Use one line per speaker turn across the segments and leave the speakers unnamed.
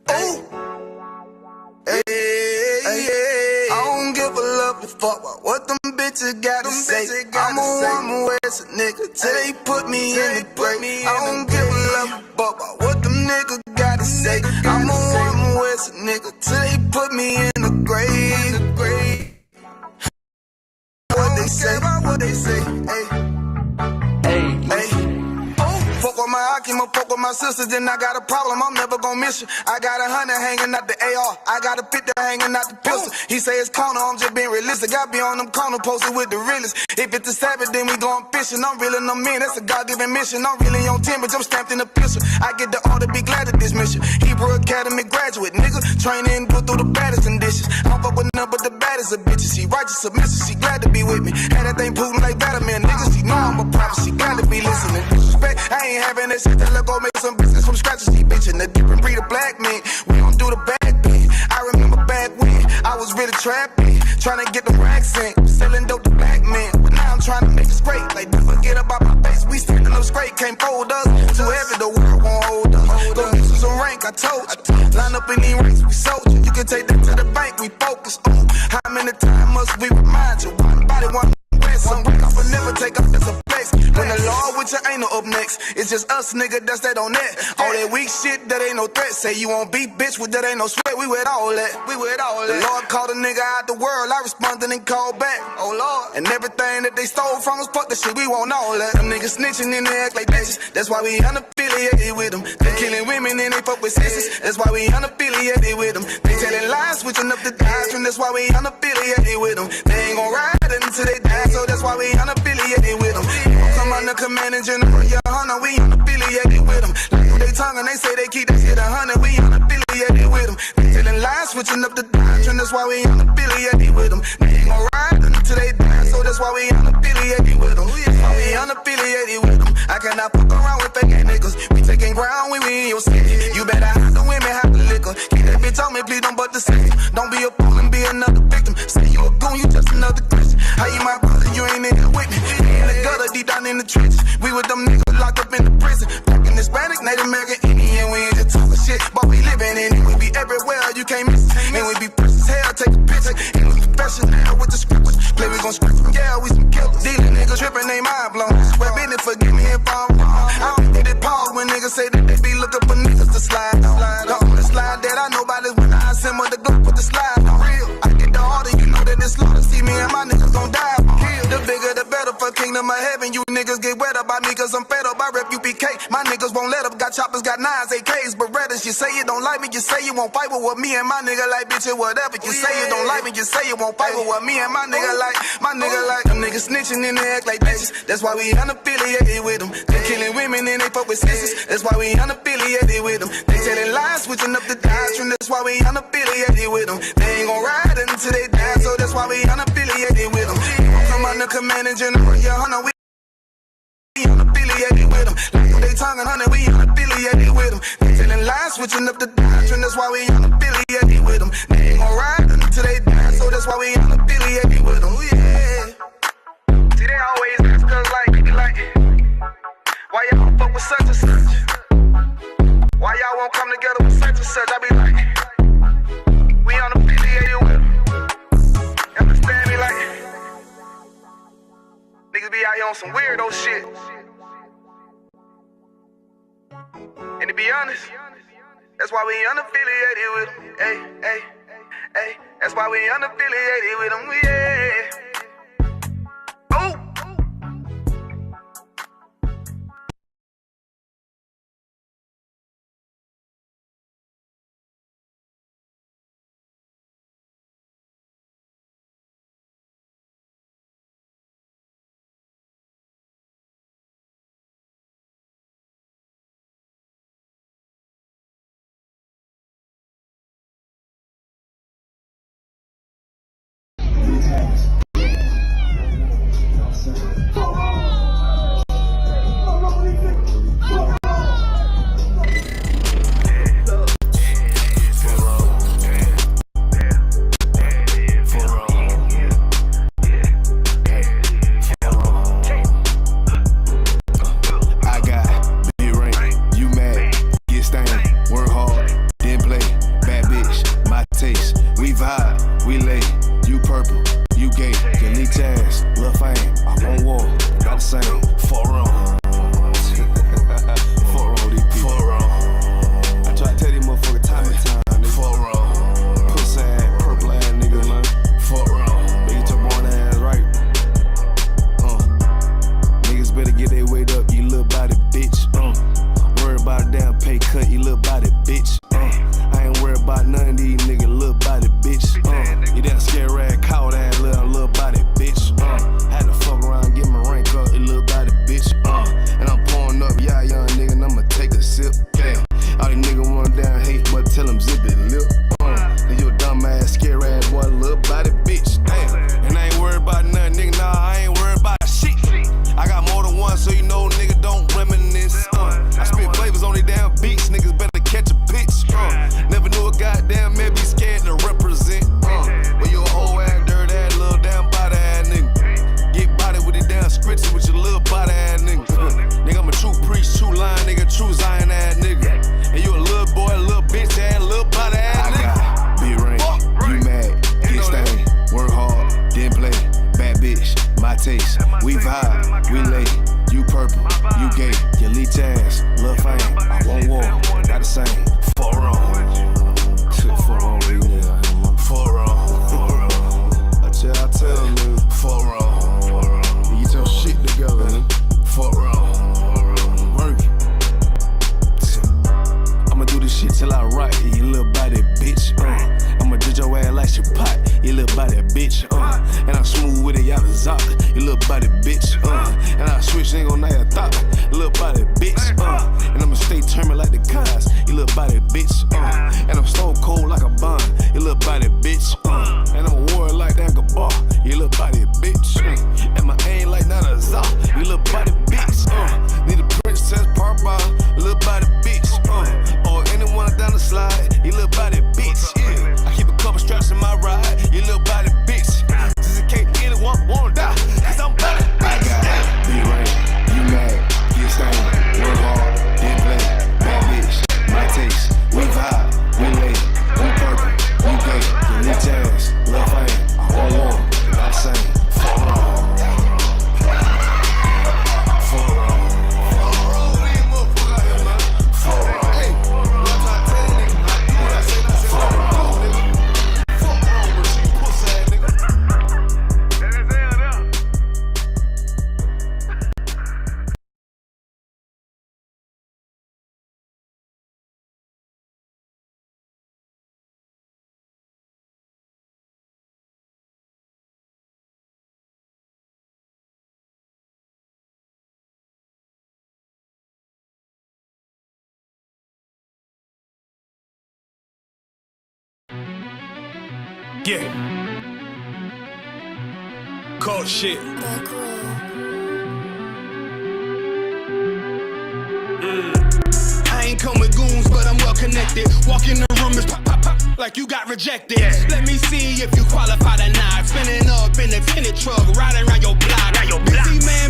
Ooh. Hey, hey, I don't give a love a fuck about what them bitches gotta say. I'm a woman where's a nigga till they put me in the grave. I don't give a love a fuck about what them niggas gotta say. I'm a woman where's a nigga till they put me in the grave. What they say, what they say, hey. Fuck with my Akima, fuck with my sisters, then I got a problem, I'm never gon' miss you. I got 100 hanging out the AR, I got a 50 hanging out the pistol. He say it's corner, I'm just being realistic. I be on them corner posted with the realest. If it's the Sabbath, then we going fishing. I'm reeling them in, that's a God-given mission. I'm really on 10, but I'm stamped in the pistol. I get the order, be glad of this mission. Hebrew Academy graduate, nigga. Training, go through the baddest conditions. I don't fuck with none but the baddest of bitches. She righteous, submissive, she glad to be with me. Had that thing Putin like Vladimir, niggas. She know I'm a prophet, she glad to be listening. Disrespect, I ain't having that shit. Tell her go make some business from scratch. She bitchin' a different breed of black men. We don't do the bad thing. I remember back when I was really trapping, trying to get the racks in, selling dope to black men. But now I'm trying to make it straight. Like, don't forget about my face. We standing up straight, can't fold us. Too heavy, the world won't hold us. Go get you some rank, I told you. Line up in these ranks, we sold you. You can take that to the bank, we focus on how many times must we remind you? One body, one breath, some break off and never take off as a flex. When the law with you ain't no up next, it's just us, nigga, that's that on that. All that weak shit, that ain't no threat. Say you won't beat, bitch, with that ain't no sweat. We with all that, The Lord called a nigga out the world, I responded and called back. Oh Lord, and everything that they stole from us, fuck the shit, we want all that. Them niggas snitching and they act like bitches, that's why we unaffiliated with them. They killing women and they fuck with sisters, that's why we unaffiliated with them. They telling lies, switching up the doctrine, that's why we unaffiliated with them. They ain't gon' ride until they die, so that's why we unaffiliated with them. Come on the command and general, yeah, hunter, we unaffiliated with them. Like they tongue and they say they keep that shit 100, we unaffiliated with them. They telling lies, switching up the doctrine, that's why we unaffiliated with them. They ain't gon' ride until they die, so that's why we unaffiliated with them. That's why we unaffiliated with them. I cannot fuck around with fake niggas. We taking ground when we in your city. You better hide the women, hide the liquor. Keep that bitch on me, please don't butt the city. Don't be a fool and be another victim. Say you a goon, you just another Christian. How you my brother, you ain't in here with me. We in the gutter, deep down in the trenches. We with them niggas locked up in the prison. Black and Hispanic, Native American, Indian. We ain't just talking shit, but we living in it. We be everywhere, you can't miss it. And we be precious hell, take a picture. And we professional with the scriptures. Play, we gon' script them, yeah, we some killers. These niggas tripping, they mind blown. Swear business, forgive me if I'm wrong. I don't think they pause when niggas say that they be looking for niggas to slide on. The slide that I know about is when I assemble the Glock with the slide on. Real, I get the order, you know that it's slaughter. See me and my niggas gon' die. The bigger the better for kingdom of heaven. You niggas get wet up by me cause I'm fed up. I rep UPK. My niggas won't let up. Got choppers, got nines, AKs, Berettas. You say you don't like me, you say you won't fight with what me and my nigga like, bitch, or whatever. You say you don't like me, you say you won't fight with what me and my nigga like. My nigga like them niggas snitching and they act like bitches. That's why we unaffiliated with them. They killing women and they fuck with sisters. That's why we unaffiliated with them. They telling lies, switching up the doctrine. That's why we unaffiliated with them. They ain't gon' ride until they die, so that's why we unaffiliated with them. Come on the command and general, yeah, hunter, we unaffiliated with them. Like they tongue and hunter, we unaffiliated with them. They telling lies, switching up the doctrine. That's why we unaffiliated with them. They ain't gon' ride until they die, so that's why we unaffiliated with them. Yeah. See, they always ask us like, why y'all fuck with such and such? Why y'all won't come together with such and such? I be like, we unaffiliated with them. Understand me, like, niggas be out here on some weirdo shit. And to be honest, that's why we unaffiliated with them. Hey, that's why we unaffiliated with them, yeah.
none of these niggas, little body bitch. You damn scare rag, call that little body bitch. Had to fuck around, get my rank up, it little body bitch. And I'm pouring up, yeah, young nigga, and I'ma take a sip. Yeah. All these niggas want down hate, but tell them zip it lip. You a dumb ass, scare ass boy, little body bitch. Damn. And I ain't worried about nothing, nigga, nah, I ain't worried about shit. I got more than one, so you know, nigga, don't reminisce. I spit flavors on these damn beats, niggas better catch a pitch. Never knew a goddamn man be scared to represent. But you a whole ass, dirt ass, little damn body ass nigga. Get body with the damn scripture with your little body ass nigga. Nigga, I'm a true priest, true line, nigga, true Zion ass nigga. And you a little boy, a little bitch ass, little body ass nigga. I got big ring, you mad, get stained, work hard, then play, bad bitch, my taste. We vibe, we lay, you purple, you gay, your leech ass, love fame. I won't war, got the same. For wrong, for wrong, for wrong. I tell you, for wrong. You get your shit together, for wrong. Work. I'ma do this shit till I rock, you little body bitch. I'ma judge your ass like your pot, you little body bitch. And I'm smooth with it, y'all the zock, you little body bitch. And I switch, ain't gon' know your thought, you little body bitch. And I'ma stay turning like the cars, you little body bitch. And I'm stone cold like a bond, you little body bitch. And I'm a warrior like that Gabar, you little body bitch. And my aim like not a zock, you little body bitch. Need a princess part bar, you little body bitch. Or anyone down the slide, you little body bitch. Yeah. I keep a couple straps in my ride, you little body bitch. Just in case anyone wanna die, cause I'm body bitch. I got big rain, you mad, get stained, work hard, then play, bad bitch, my taste. We vibe, we lay, we purple, we gay, your leech ass, love fame. I won't war, got the same. For wrong. Yeah. Cold shit. I ain't come with goons, but I'm well connected. Walk in the room, it's pop, pop, pop, like you got rejected. Let me see if you qualify or not. Spinning up in a tinted truck, riding around your block.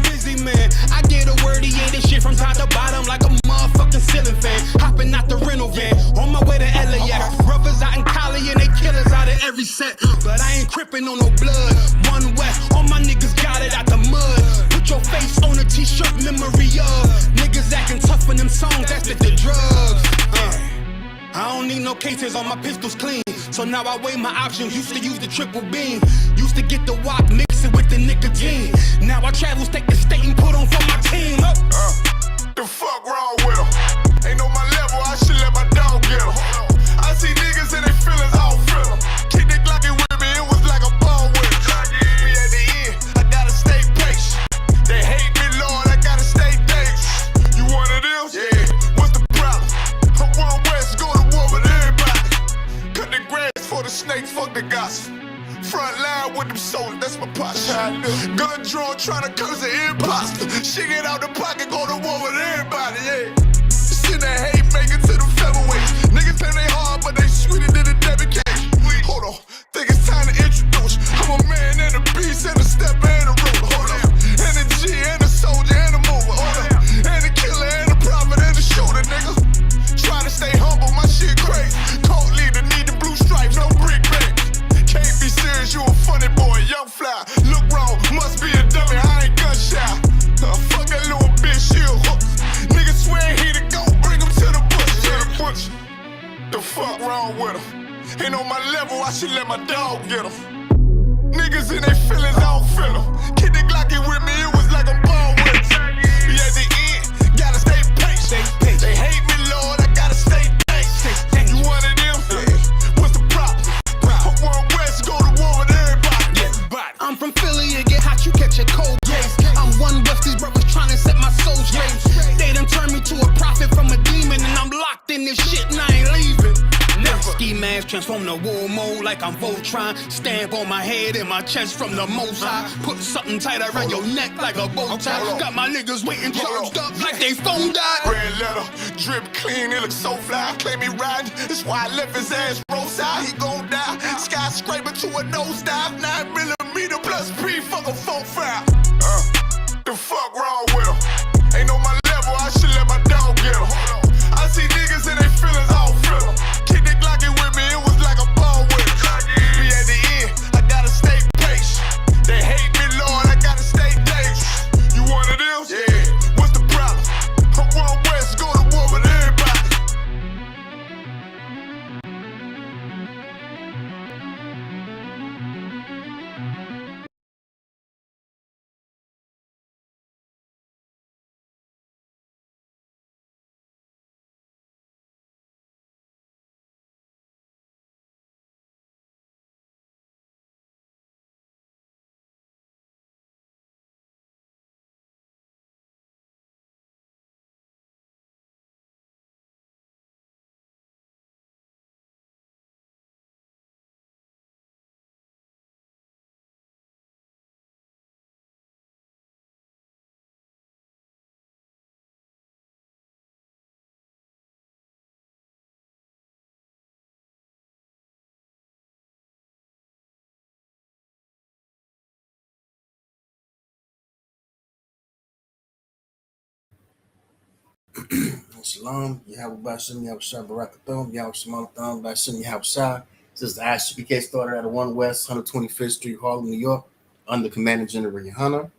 Busy man. I get a word, yeah, this shit from top to bottom like a motherfucking ceiling fan. Hopping out the rental van, on my way to LAX. Brothers out in Cali and they killers out of every set. But I ain't crippin' on no blood. One West, all my niggas got it out the mud. Put your face on a t-shirt, memory of niggas acting tough in them songs, that's the drugs. I don't need no cases, on my pistols clean. So now I weigh my options, used to use the triple beam. Used to get the wop, mix it with the nicotine. Now I travel state to state and put on for my team.
The fuck wrong with them? Ain't on my level, I should let my dog get them. I see niggas and they feelings, I don't feel them. Kick the Glocky with me, it was like a ball with me. Be at the end, I gotta stay patient. They hate me, Lord, I gotta stay dangerous. You one of them? Yeah. What's the problem? I'm one West, go to war with everybody. Cut the grass for the snakes, fuck the gossip. Front line with them soldiers, that's my posture. Gun drawn, trying to curse an imposter. Shit get out the pocket, go to war with everybody, yeah. Send that hate, make it to the featherweights. Niggas say they hard, but they sweeter than a debit cake. Hold on, think it's time to introduce. I'm a man and a beast and a stepper and a ruler. Hold on, and a G and a soldier and a mover. Hold on, and a killer and a prophet and a shooter, nigga. Try to stay humble, my shit crazy. Cold leader, need the blue stripes, no brick bank. Can't be serious, you a funny boy, young fly. Look wrong, must be a dummy, I ain't gun shy. Fuck that little bitch, she a hook. Niggas swear he the go, bring him to the bush. The fuck wrong with him? Ain't on my level, I should let my dog get him. Niggas in their feelings, I don't feel them. Kid the Glocky with me, it was like a ball with him. Be at the end, gotta stay patient. They hate me, Lord, I gotta stay patient. You one of them? Yeah.
ski mask, transform the war mode like I'm Voltron. Stamp on my head and my chest from the most high. Put something tight around your neck like a bow tie. Got my niggas waiting charged up like they phone died.
Red letter, drip clean, it looks so fly. Claim he riding, that's why I left his ass roadside. He gon' die, skyscraper to a nosedive. 9mm plus P, fuck a 4-5. The fuck wrong with him? Ain't on my level, I should let my dog get him. I see niggas and they feelings all feel 'em. Kick the Glocky with me, it was like a ball with it. Be at the end, I gotta stay patient. They hate me, Lord, I gotta stay dangerous. You one of them? Yeah. What's the problem? I'm wrong west, go to war with everybody.
Shalom, Yahweh Bashim, Yahweh Shah Barakathum, Yahweh Shemam Thum, Bashim Yahweh Shah. This is the ISUPK started at 1 West, 125th Street, Harlem, New York, under Commander General Yohana.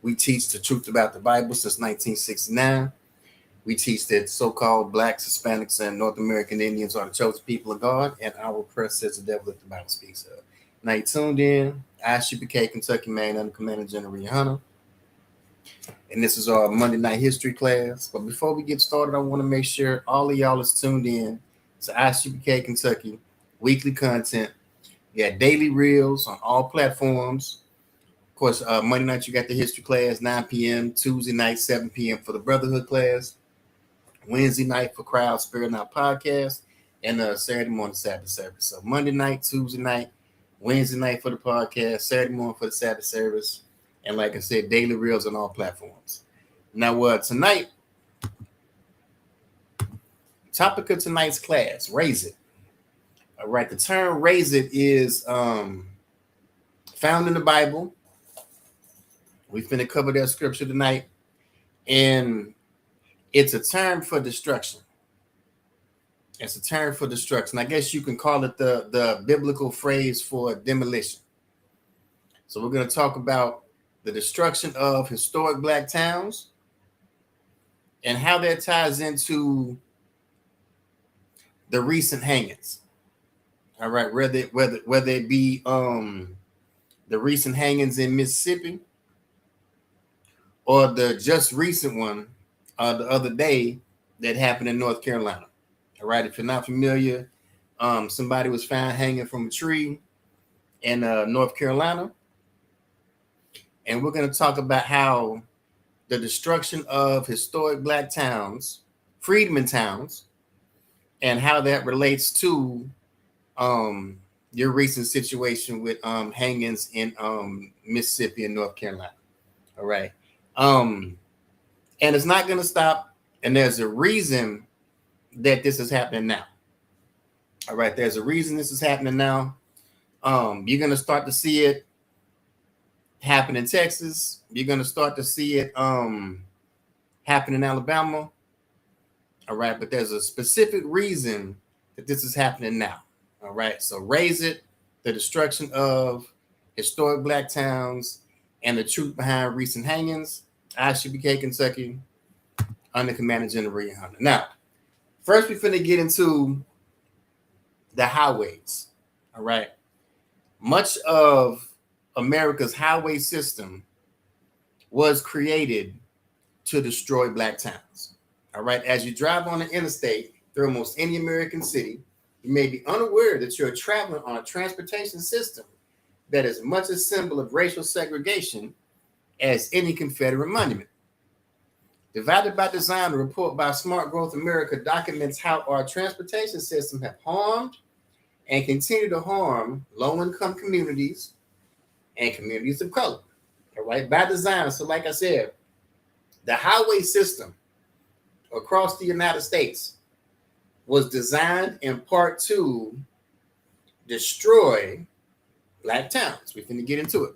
We teach the truth about the Bible since 1969. We teach that so-called blacks, Hispanics, and North American Indians are the chosen people of God, and our press says the devil that the Bible speaks of. Now you tuned in, ISUPK, Kentucky, Maine, under Commander General Yohana. And this is our Monday night history class. But before we get started, I want to make sure all of y'all is tuned in to ISUPK Kentucky weekly content. We got daily reels on all platforms. Of course, Monday night you got the history class, 9 p.m. Tuesday night, 7 p.m. for the Brotherhood class. Wednesday night for Crowd Spirit Night podcast. And Saturday morning Sabbath service. So Monday night, Tuesday night, Wednesday night for the podcast, Saturday morning for the Sabbath service. And like I said, daily reels on all platforms. Now, tonight, topic of tonight's class, raise it. All right, the term raise it is found in the Bible. We're going to cover that scripture tonight. And it's a term for destruction. It's a term for destruction. I guess you can call it the biblical phrase for demolition. So we're going to talk about the destruction of historic black towns and how that ties into the recent hangings. All right, whether it be the recent hangings in Mississippi or the just recent one the other day that happened in North Carolina. All right, if you're not familiar, somebody was found hanging from a tree in North Carolina. And we're going to talk about how the destruction of historic black towns, freedmen towns, and how that relates to your recent situation with hangings in Mississippi and North Carolina. All right. And it's not going to stop. And there's a reason that this is happening now. All right. There's a reason this is happening now. You're going to start to see it happen in Texas. You're going to start to see it happen in Alabama. All right. But there's a specific reason that this is happening now. All right. So raise it, the destruction of historic black towns and the truth behind recent hangings. ISUPK Kentucky under Commander General Yohana. Now, first we're finna get into the highways. All right. Much of America's highway system was created to destroy black towns. All right. As you drive on the interstate through almost any American city, you may be unaware that you're traveling on a transportation system that is much a symbol of racial segregation as any Confederate monument. Divided by Design, a report by Smart Growth America, documents how our transportation system have harmed and continue to harm low-income communities and communities of color. All right, by design. So like I said, the highway system across the United States was designed in part to destroy black towns. We're going to get into it.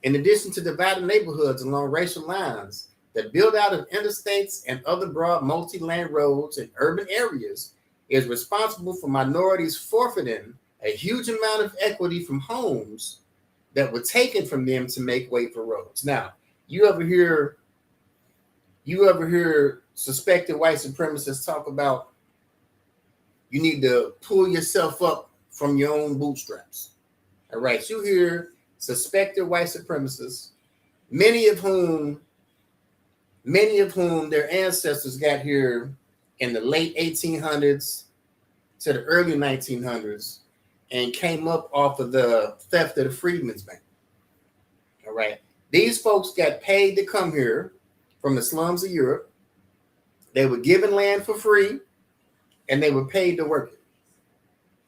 In addition to divided neighborhoods along racial lines, the build out of interstates and other broad multi-lane roads in urban areas is responsible for minorities forfeiting a huge amount of equity from homes that were taken from them to make way for roads. Now, you ever hear suspected white supremacists talk about you need to pull yourself up from your own bootstraps? All right, you hear suspected white supremacists, many of whom their ancestors got here in the late 1800s to the early 1900s and came up off of the theft of the Freedmen's Bank. All right. These folks got paid to come here from the slums of Europe. They were given land for free and they were paid to work it.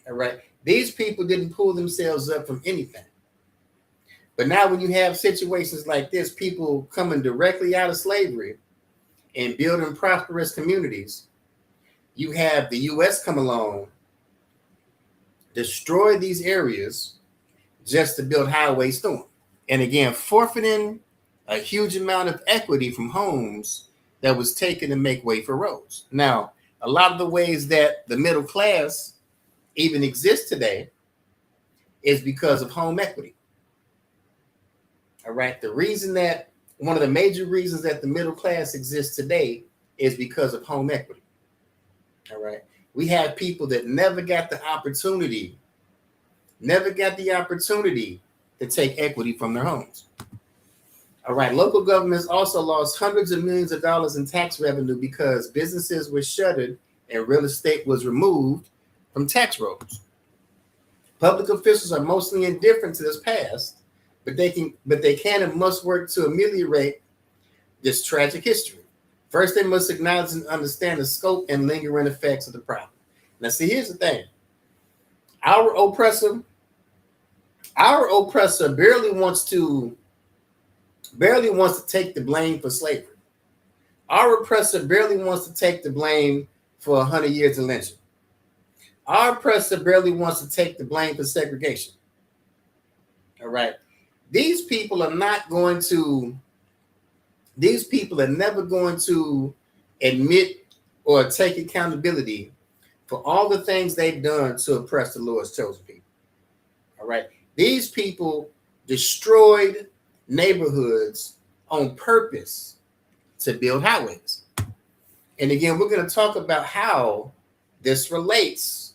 All right. These people didn't pull themselves up from anything. But now when you have situations like this, people coming directly out of slavery and building prosperous communities, you have the U.S. come along, destroy these areas just to build highways through them. And again, forfeiting a huge amount of equity from homes that was taken to make way for roads. Now, a lot of the ways that the middle class even exists today is because of home equity. All right. One of the major reasons that the middle class exists today is because of home equity. All right. We have people that never got the opportunity to take equity from their homes. All right. Local governments also lost hundreds of millions of dollars in tax revenue because businesses were shuttered and real estate was removed from tax rolls. Public officials are mostly indifferent to this past, but they can and must work to ameliorate this tragic history. First, they must acknowledge and understand the scope and lingering effects of the problem. Now, see, here's the thing. Our oppressor barely wants to take the blame for slavery. Our oppressor barely wants to take the blame for 100 years of lynching. Our oppressor barely wants to take the blame for segregation. All right. These people are never going to admit or take accountability for all the things they've done to oppress the Lord's chosen people. All right. These people destroyed neighborhoods on purpose to build highways. And again, we're going to talk about how this relates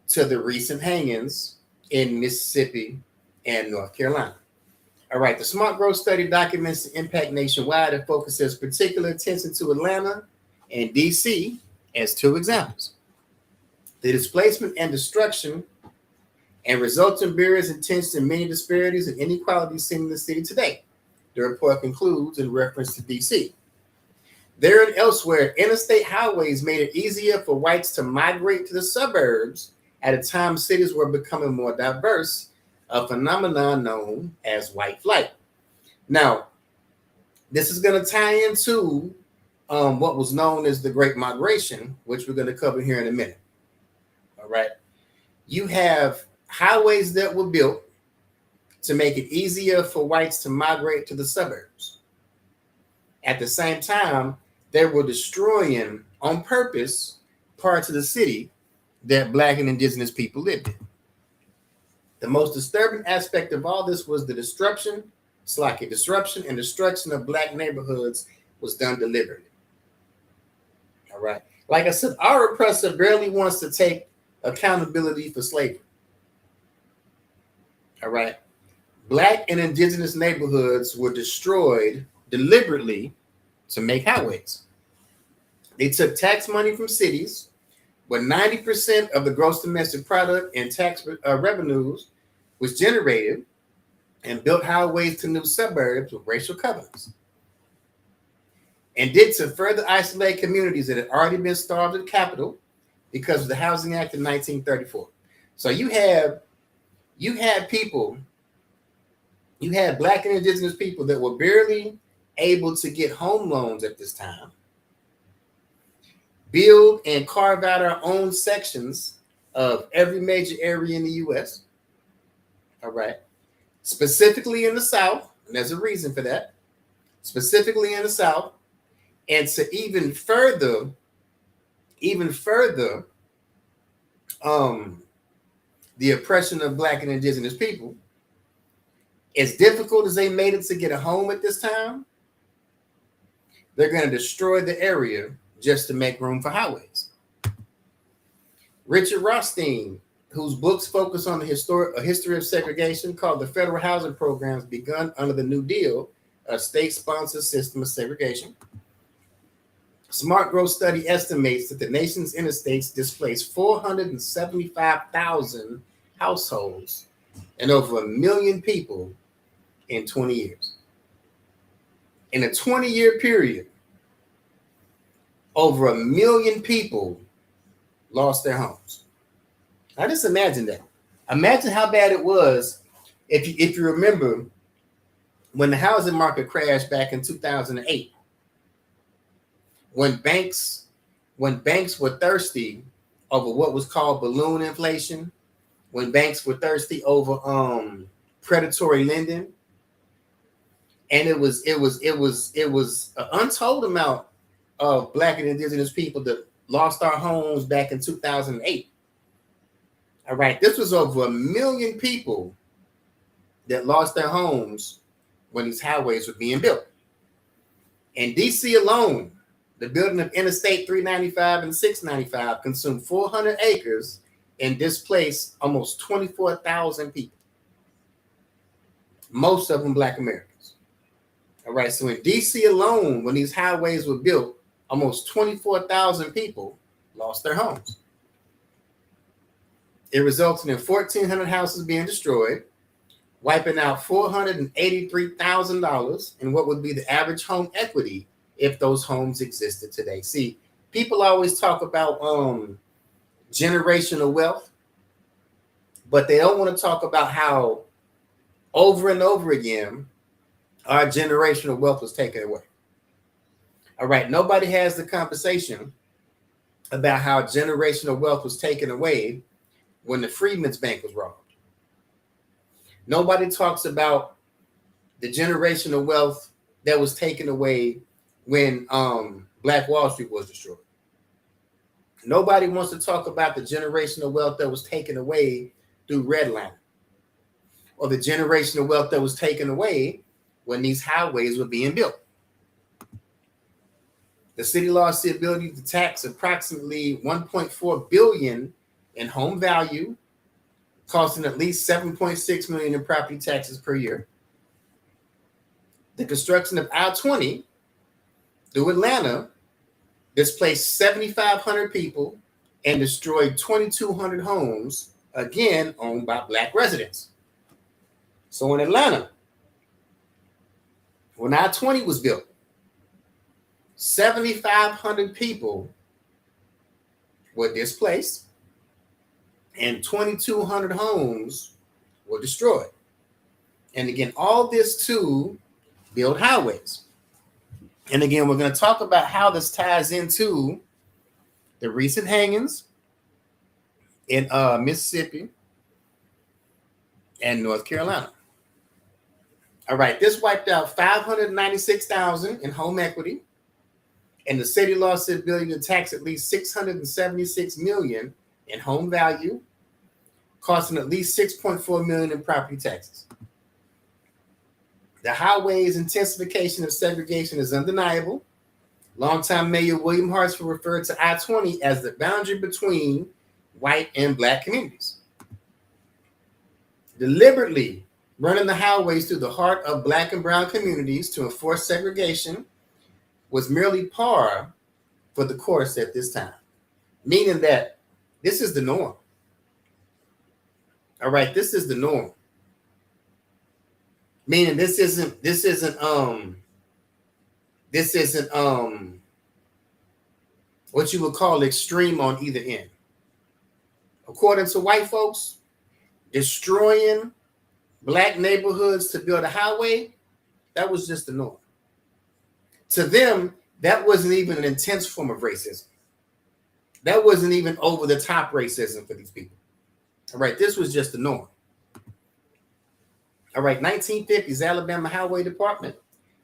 to the recent hangings in Mississippi and North Carolina. All right, the Smart Growth Study documents the impact nationwide and focuses particular attention to Atlanta and DC as two examples. The displacement and destruction and resulting barriers and tensions and many disparities and inequalities seen in the city today. The report concludes in reference to DC. There and elsewhere, interstate highways made it easier for whites to migrate to the suburbs at a time cities were becoming more diverse, a phenomenon known as white flight. Now, this is going to tie into what was known as the Great Migration, which we're going to cover here in a minute. All right. You have highways that were built to make it easier for whites to migrate to the suburbs. At the same time, they were destroying on purpose parts of the city that Black and Indigenous people lived in. The most disturbing aspect of all this was the disruption and destruction of Black neighborhoods was done deliberately. All right. Like I said, our oppressor barely wants to take accountability for slavery. All right. Black and Indigenous neighborhoods were destroyed deliberately to make highways. They took tax money from cities where 90% of the gross domestic product and tax revenues was generated and built highways to new suburbs with racial covenants. and did to further isolate communities that had already been starved at the capital because of the Housing Act of 1934. So you had people, you had Black and indigenous people that were barely able to get home loans at this time, build and carve out our own sections of every major area in the U.S. All right. Specifically in the South, and there's a reason for that. Specifically in the South, and to even further, the oppression of Black and indigenous people. As difficult as they made it to get a home at this time, they're going to destroy the area just to make room for highways. Richard Rothstein, whose books focus on the history of segregation, called The Federal Housing Programs Begun Under the New Deal, a state-sponsored system of segregation. Smart Growth Study estimates that the nation's interstates displaced 475,000 households and over 1 million people in 20 years. In a 20-year period, over 1 million people lost their homes. Now just imagine that. Imagine how bad it was if you remember when the housing market crashed back in 2008. When banks were thirsty over what was called balloon inflation, when banks were thirsty over predatory lending, and it was an untold amount of Black and indigenous people that lost our homes back in 2008. All right, this was over 1 million people that lost their homes when these highways were being built. In DC alone, the building of Interstate 395 and 695 consumed 400 acres and displaced almost 24,000 people, most of them Black Americans. All right, so in DC alone, when these highways were built, almost 24,000 people lost their homes. It resulted in 1,400 houses being destroyed, wiping out $483,000 in what would be the average home equity if those homes existed today. See, people always talk about generational wealth, but they don't want to talk about how over and over again our generational wealth was taken away. All right, nobody has the conversation about how generational wealth was taken away when the Freedmen's Bank was robbed. Nobody talks about the generational wealth that was taken away when Black Wall Street was destroyed. Nobody wants to talk about the generational wealth that was taken away through redlining, or the generational wealth that was taken away when these highways were being built. The city lost the ability to tax approximately $1.4 billion in home value, costing at least $7.6 million in property taxes per year. The construction of I-20 through Atlanta displaced 7,500 people and destroyed 2,200 homes, again owned by Black residents. So in Atlanta, when I-20 was built, 7,500 people were displaced and 2,200 homes were destroyed. And again, all this to build highways. And again, we're going to talk about how this ties into the recent hangings in Mississippi and North Carolina. All right, this wiped out $596,000 in home equity, and the city lost the ability to tax at least $676 million in home value, costing at least $6.4 million in property taxes. The highways intensification of segregation is undeniable. Longtime Mayor William Hartsfield referred to I-20 as the boundary between white and Black communities. Deliberately running the highways through the heart of Black and brown communities to enforce segregation was merely par for the course at this time, meaning that this is the norm. All right, this is the norm. Meaning this isn't this isn't what you would call extreme on either end. According to white folks, destroying black neighborhoods to build a highway, that was just the norm. To them, that wasn't even an intense form of racism. That wasn't even over the top racism for these people. All right, this was just the norm. All right, 1950s Alabama Highway Department.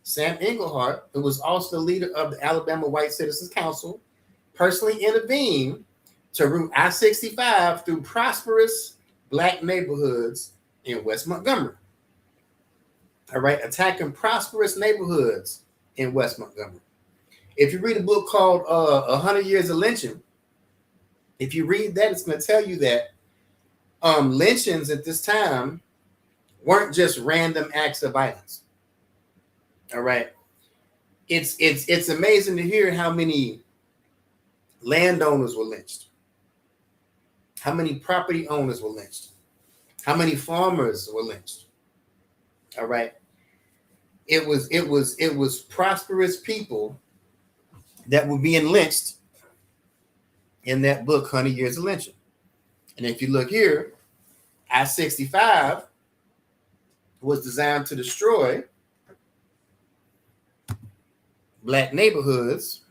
Sam Engelhardt, who was also the leader of the Alabama White Citizens Council, personally intervened to route I-65 through prosperous black neighborhoods in West Montgomery. All right, attacking prosperous neighborhoods in West Montgomery. If you read a book called 100 Years of Lynching, if you read that, it's going to tell you that lynchings at this time weren't just random acts of violence. All right. It's amazing to hear how many landowners were lynched, how many property owners were lynched, how many farmers were lynched. All right. It was prosperous people that were being lynched in that book, 100 Years of Lynching. And if you look here, I-65 was designed to destroy black neighborhoods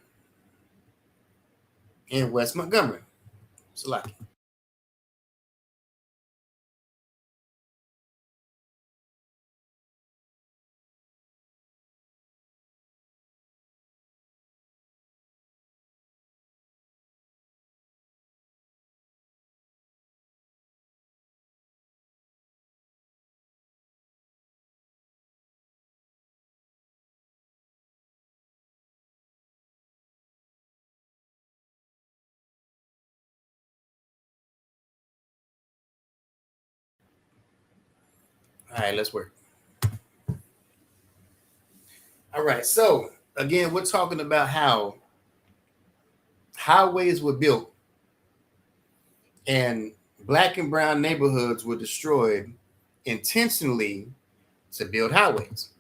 in West Montgomery. Salaki. All right, let's work. All right, so again, we're talking about how highways were built and black and brown neighborhoods were destroyed intentionally to build highways.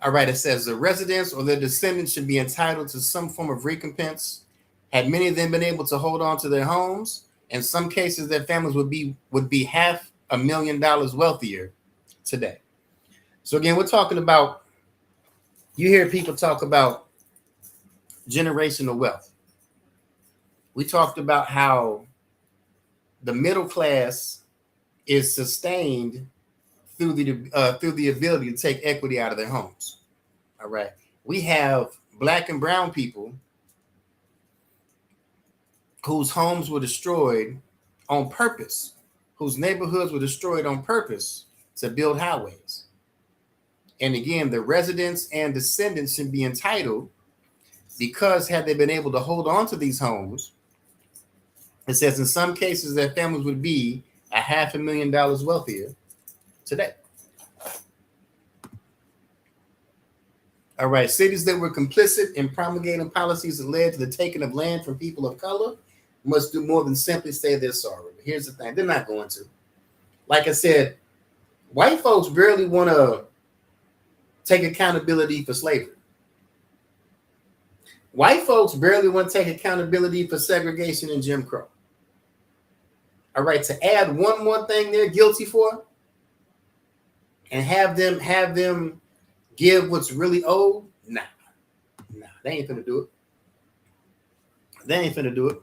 All right, it says the residents or their descendants should be entitled to some form of recompense. Had many of them been able to hold on to their homes, in some cases, their families would be $500,000 wealthier today. So again, we're talking about, you hear people talk about generational wealth. We talked about how the middle class is sustained through the ability to take equity out of their homes. All right. We have black and brown people whose homes were destroyed on purpose, whose neighborhoods were destroyed on purpose to build highways. And again, the residents and descendants should be entitled because had they been able to hold on to these homes, it says in some cases their families would be $500,000 wealthier today. All right, cities that were complicit in promulgating policies that led to the taking of land from people of color must do more than simply say they're sorry. But here's the thing, they're not going to. Like I said, white folks barely want to take accountability for slavery. White folks barely want to take accountability for segregation and Jim Crow. All right, to add one more thing they're guilty for and have them give what's really owed, nah, they ain't finna do it.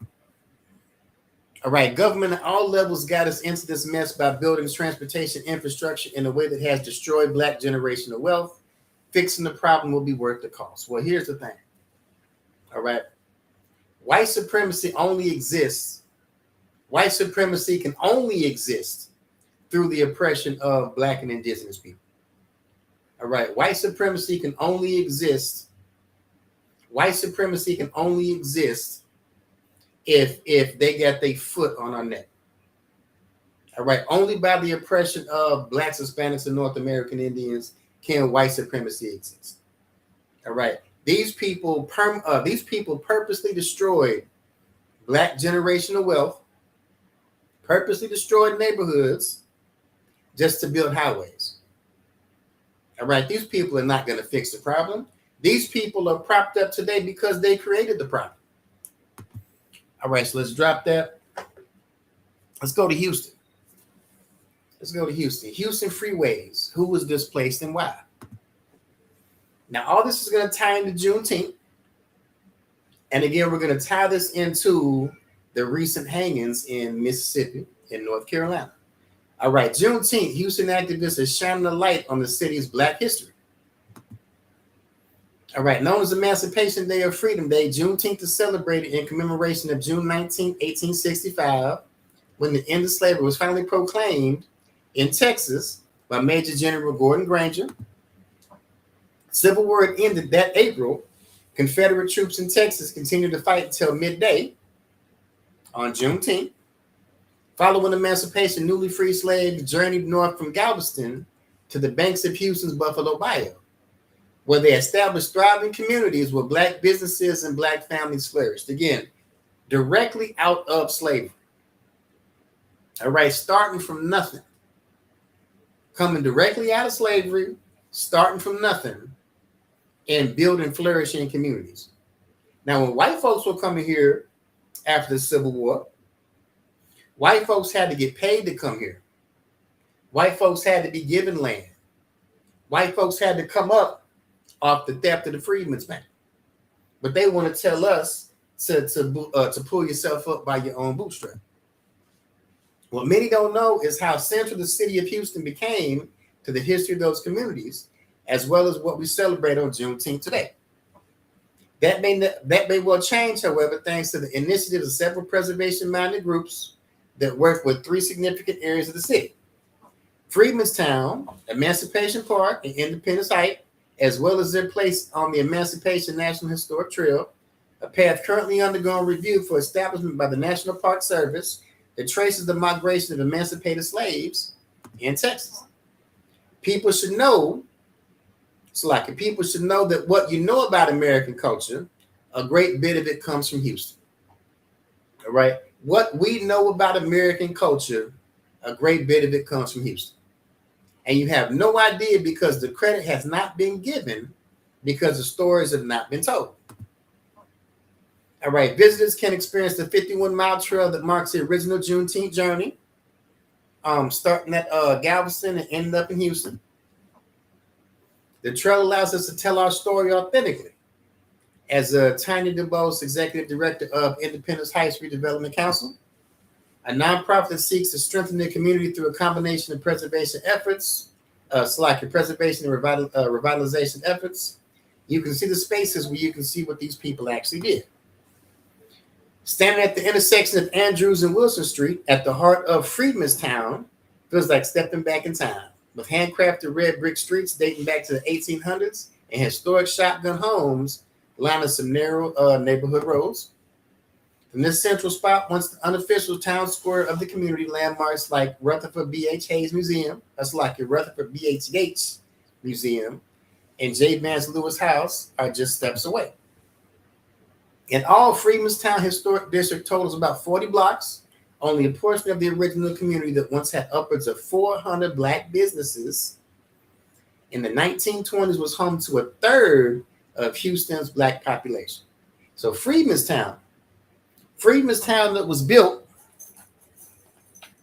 All right, government at all levels got us into this mess by building transportation infrastructure in a way that has destroyed black generational wealth. Fixing the problem will be worth the cost. Well, here's the thing. All right, white supremacy can only exist through the oppression of black and indigenous people. All right, white supremacy can only exist if they got their foot on our neck. All right, only by the oppression of blacks, Hispanics, and North American Indians can white supremacy exist. All right, these people purposely destroyed black generational wealth, purposely destroyed neighborhoods just to build highways. All right, these people are not going to fix the problem. These people are propped up today because they created the problem. All right, so let's drop that. Let's go to Houston. Houston freeways. Who was displaced and why? Now, all this is going to tie into Juneteenth. And again, we're going to tie this into the recent hangings in Mississippi and North Carolina. All right, Juneteenth, Houston activists are shining a light on the city's Black history. All right, known as Emancipation Day or Freedom Day, Juneteenth is celebrated in commemoration of June 19, 1865, when the end of slavery was finally proclaimed in Texas by Major General Gordon Granger. Civil War ended that April. Confederate troops in Texas continued to fight until midday on Juneteenth. Following emancipation, newly freed slaves journeyed north from Galveston to the banks of Houston's Buffalo Bayou, where they established thriving communities where Black businesses and Black families flourished. Again, directly out of slavery. All right, starting from nothing. Coming directly out of slavery, starting from nothing, and building flourishing communities. Now, when white folks were coming here after the Civil War, white folks had to get paid to come here. White folks had to be given land. White folks had to come up off the theft of the Freedmen's Bank. But they want to tell us to pull yourself up by your own bootstrap. What many don't know is how central the city of Houston became to the history of those communities, as well as what we celebrate on Juneteenth today. That may well change, however, thanks to the initiatives of several preservation-minded groups that work with three significant areas of the city: Freedmanstown, Emancipation Park, and Independence Heights, as well as their place on the Emancipation National Historic Trail, a path currently undergoing review for establishment by the National Park Service that traces the migration of emancipated slaves in Texas. People should know that what you know about American culture, a great bit of it comes from Houston. All right. What we know about American culture, a great bit of it comes from Houston. And you have no idea because the credit has not been given, because the stories have not been told. All right. Visitors can experience the 51-mile trail that marks the original Juneteenth journey, starting at Galveston and ending up in Houston. The trail allows us to tell our story authentically. As Tanya DeBose, Executive Director of Independence Heights Redevelopment Council, a nonprofit that seeks to strengthen the community through a combination of preservation efforts, preservation and revitalization efforts, you can see the spaces where you can see what these people actually did. Standing at the intersection of Andrews and Wilson Street at the heart of Freedmanstown feels like stepping back in time. With handcrafted red brick streets dating back to the 1800s and historic shotgun homes lining some narrow neighborhood roads. From this central spot, once the unofficial town square of the community, landmarks like Rutherford B.H. Hayes Museum, that's like your Rutherford B.H. Gates Museum, and J. Vance Lewis House are just steps away. In all, Freedmanstown Historic District totals about 40 blocks. Only a portion of the original community that once had upwards of 400 Black businesses in the 1920s was home to a third of Houston's Black population. So Freedmanstown that was built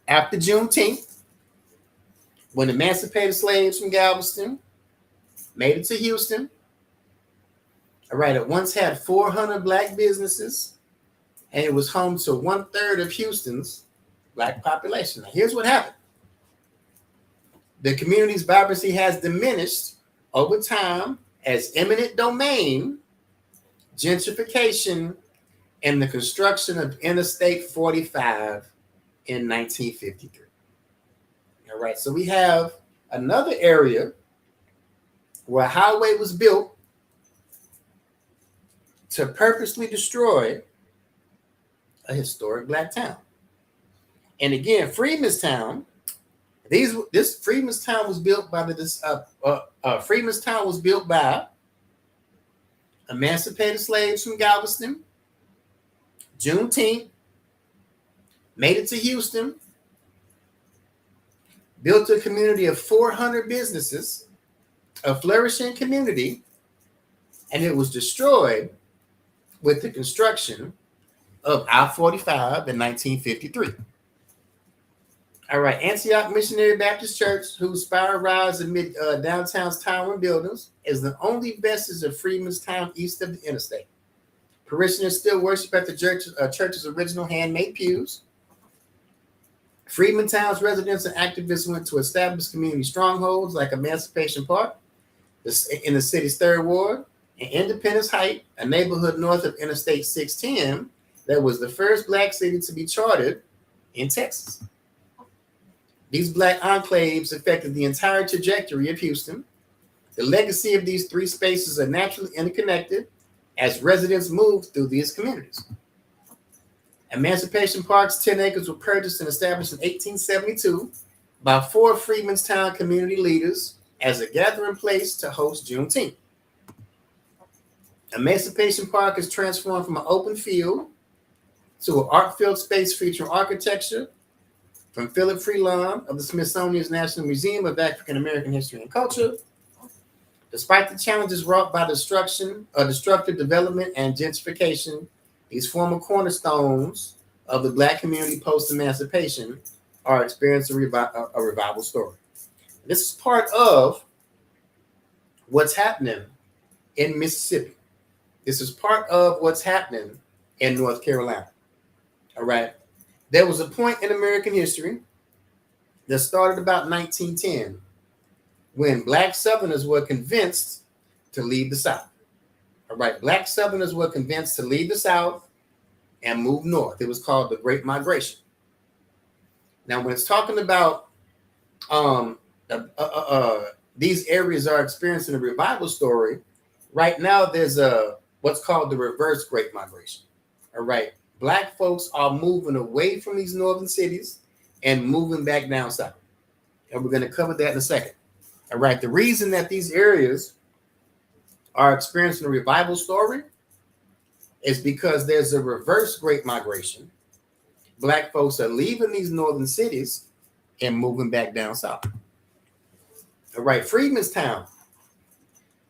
after Juneteenth, when emancipated slaves from Galveston made it to Houston. All right, it once had 400 Black businesses, and it was home to 1/3 of Houston's Black population. Now, here's what happened. The community's vibrancy has diminished over time as eminent domain, gentrification, and the construction of Interstate 45 in 1953. All right, so we have another area where a highway was built to purposely destroy a historic Black town. And again, Freedmanstown, Freedmanstown was built by Freedmanstown was built by emancipated slaves from Galveston, Juneteenth, made it to Houston, built a community of 400 businesses, a flourishing community, and it was destroyed with the construction of I-45 in 1953. All right, Antioch Missionary Baptist Church, whose spire rise amid downtown's towering buildings, is the only vestige of Freemanstown east of the interstate. Parishioners still worship at the church's original handmade pews. Freemantown's residents and activists went to establish community strongholds like Emancipation Park in the city's 3rd Ward, and Independence Heights, a neighborhood north of Interstate 610 that was the first Black city to be chartered in Texas. These Black enclaves affected the entire trajectory of Houston. The legacy of these 3 spaces are naturally interconnected as residents moved through these communities. Emancipation Park's 10 acres were purchased and established in 1872 by 4 Freemanstown community leaders as a gathering place to host Juneteenth. Emancipation Park is transformed from an open field to an art-filled space featuring architecture from Philip Freelon of the Smithsonian's National Museum of African American History and Culture. Despite the challenges wrought by destructive development and gentrification, these former cornerstones of the Black community post-emancipation are experiencing a revival story. This is part of what's happening in Mississippi. This is part of what's happening in North Carolina. All right. There was a point in American history that started about 1910 when Black Southerners were convinced to leave the South. All right. Black Southerners were convinced to leave the South and move north. It was called the Great Migration. Now, when it's talking about these areas are experiencing a revival story, right now there's what's called the reverse Great Migration. All right. Black folks are moving away from these northern cities and moving back down south. And we're going to cover that in a second. All right. The reason that these areas are experiencing a revival story is because there's a reverse Great Migration. Black folks are leaving these northern cities and moving back down south. All right. Freemanstown.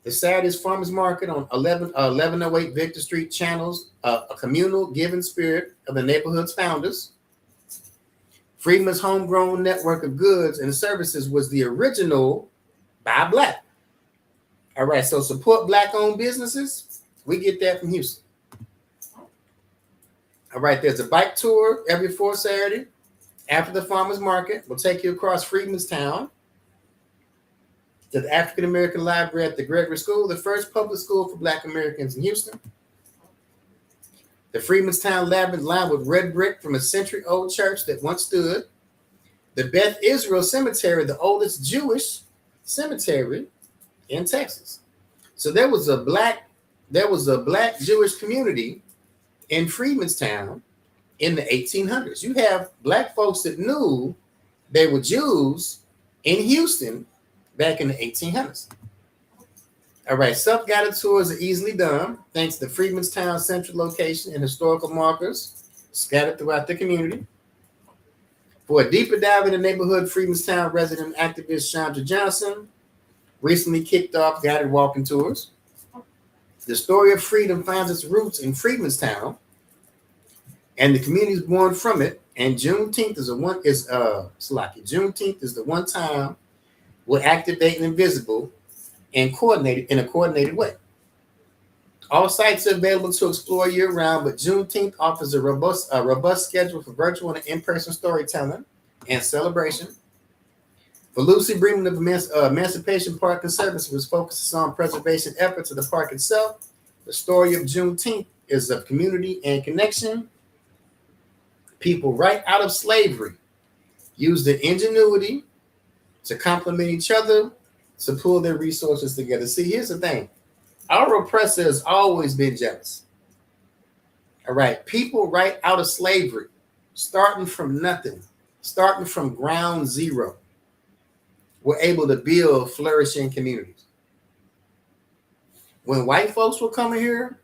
The Saturday's Farmers Market on 1108 Victor Street channels a communal giving spirit of the neighborhood's founders. Freedman's homegrown network of goods and services was the original Buy Black. All right, so support Black-owned businesses. We get that from Houston. All right, there's a bike tour every 4th Saturday after the Farmers Market. We'll take you across Freedmanstown to the African American Library at the Gregory School, the first public school for Black Americans in Houston. The Freemanstown Labyrinth lined with red brick from a century-old church that once stood. The Beth Israel Cemetery, the oldest Jewish cemetery in Texas. So there was a black Jewish community in Freemanstown in the 1800s. You have Black folks that knew they were Jews in Houston back in the 1800s. All right, self-guided tours are easily done thanks to Freemanstown central location and historical markers scattered throughout the community. For a deeper dive in the neighborhood, Freemanstown resident activist Chandra Johnson recently kicked off guided walking tours. The story of freedom finds its roots in Freemanstown, and the communities born from it. And Juneteenth is the one time we're activating Invisible and in a coordinated way. All sites are available to explore year-round, but Juneteenth offers a robust schedule for virtual and in-person storytelling and celebration. For Lucy Bremen of Emancipation Park Conservancy, which focuses on preservation efforts of the park itself, the story of Juneteenth is of community and connection. People right out of slavery use their ingenuity to complement each other, to pull their resources together. See, here's the thing. Our oppressor has always been jealous. All right. People right out of slavery, starting from nothing, starting from ground zero, were able to build flourishing communities. When white folks were coming here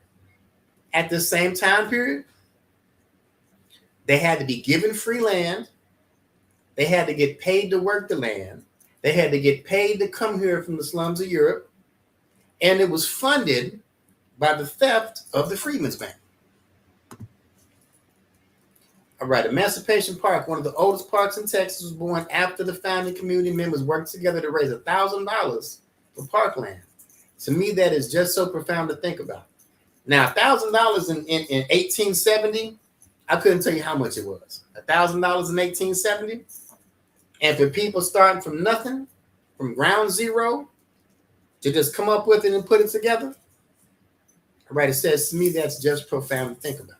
at the same time period, They had to be given free land. They had to get paid to work the land. They had to get paid to come here from the slums of Europe. And it was funded by the theft of the Freedmen's Bank. All right, Emancipation Park, one of the oldest parks in Texas, was born after the founding community members worked together to raise $1,000 for parkland. To me, that is just so profound to think about. Now, $1,000 in 1870, I couldn't tell you how much it was. $1,000 in 1870, and for people starting from nothing, from ground zero, to just come up with it and put it together. All right, it says to me that's just profound to think about.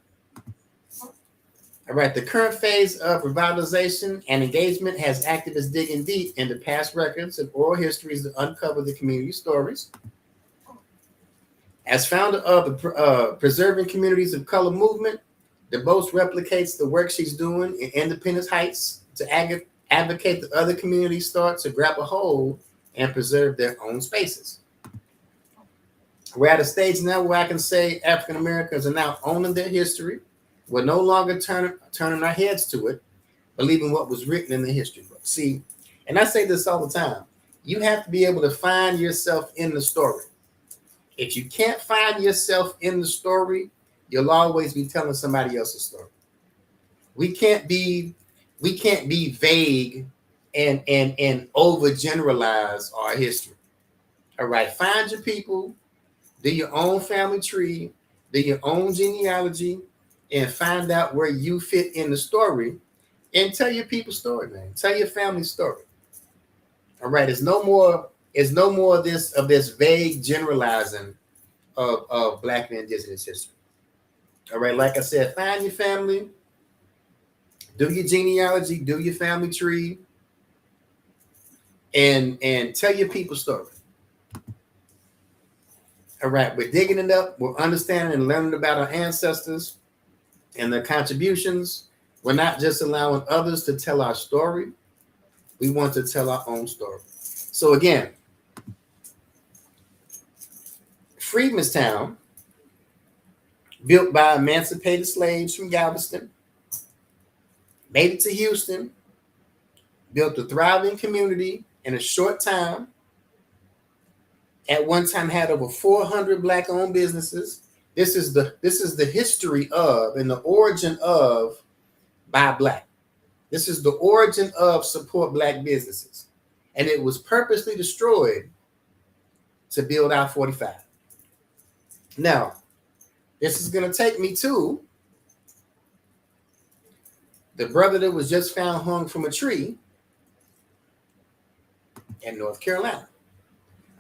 All right, the current phase of revitalization and engagement has activists digging deep into past records and oral histories to uncover the community stories. As founder of the Preserving Communities of Color movement, DeBose replicates the work she's doing in Independence Heights to advocate that other communities start to grab a hold and preserve their own spaces. We're at a stage now where I can say African Americans are now owning their history. We're no longer turning our heads to it, believing what was written in the history book. See, and I say this all the time, you have to be able to find yourself in the story. If you can't find yourself in the story, you'll always be telling somebody else's story. We can't be vague and overgeneralize our history. All right, find your people, do your own family tree, do your own genealogy, and find out where you fit in the story, and tell your people's story, man. Tell your family's story. All right, it's no more of this vague generalizing of Black and Indigenous history. All right, like I said, find your family, do your genealogy, do your family tree, and tell your people's story. All right, we're digging it up, we're understanding and learning about our ancestors and their contributions. We're not just allowing others to tell our story. We want to tell our own story. So again, Freedmanstown, built by emancipated slaves from Galveston, made it to Houston, built a thriving community in a short time. At one time had over 400 Black-owned businesses. This is the history of and the origin of Buy Black. This is the origin of Support Black Businesses. And it was purposely destroyed to build I-45. Now, this is going to take me to the brother that was just found hung from a tree in North Carolina.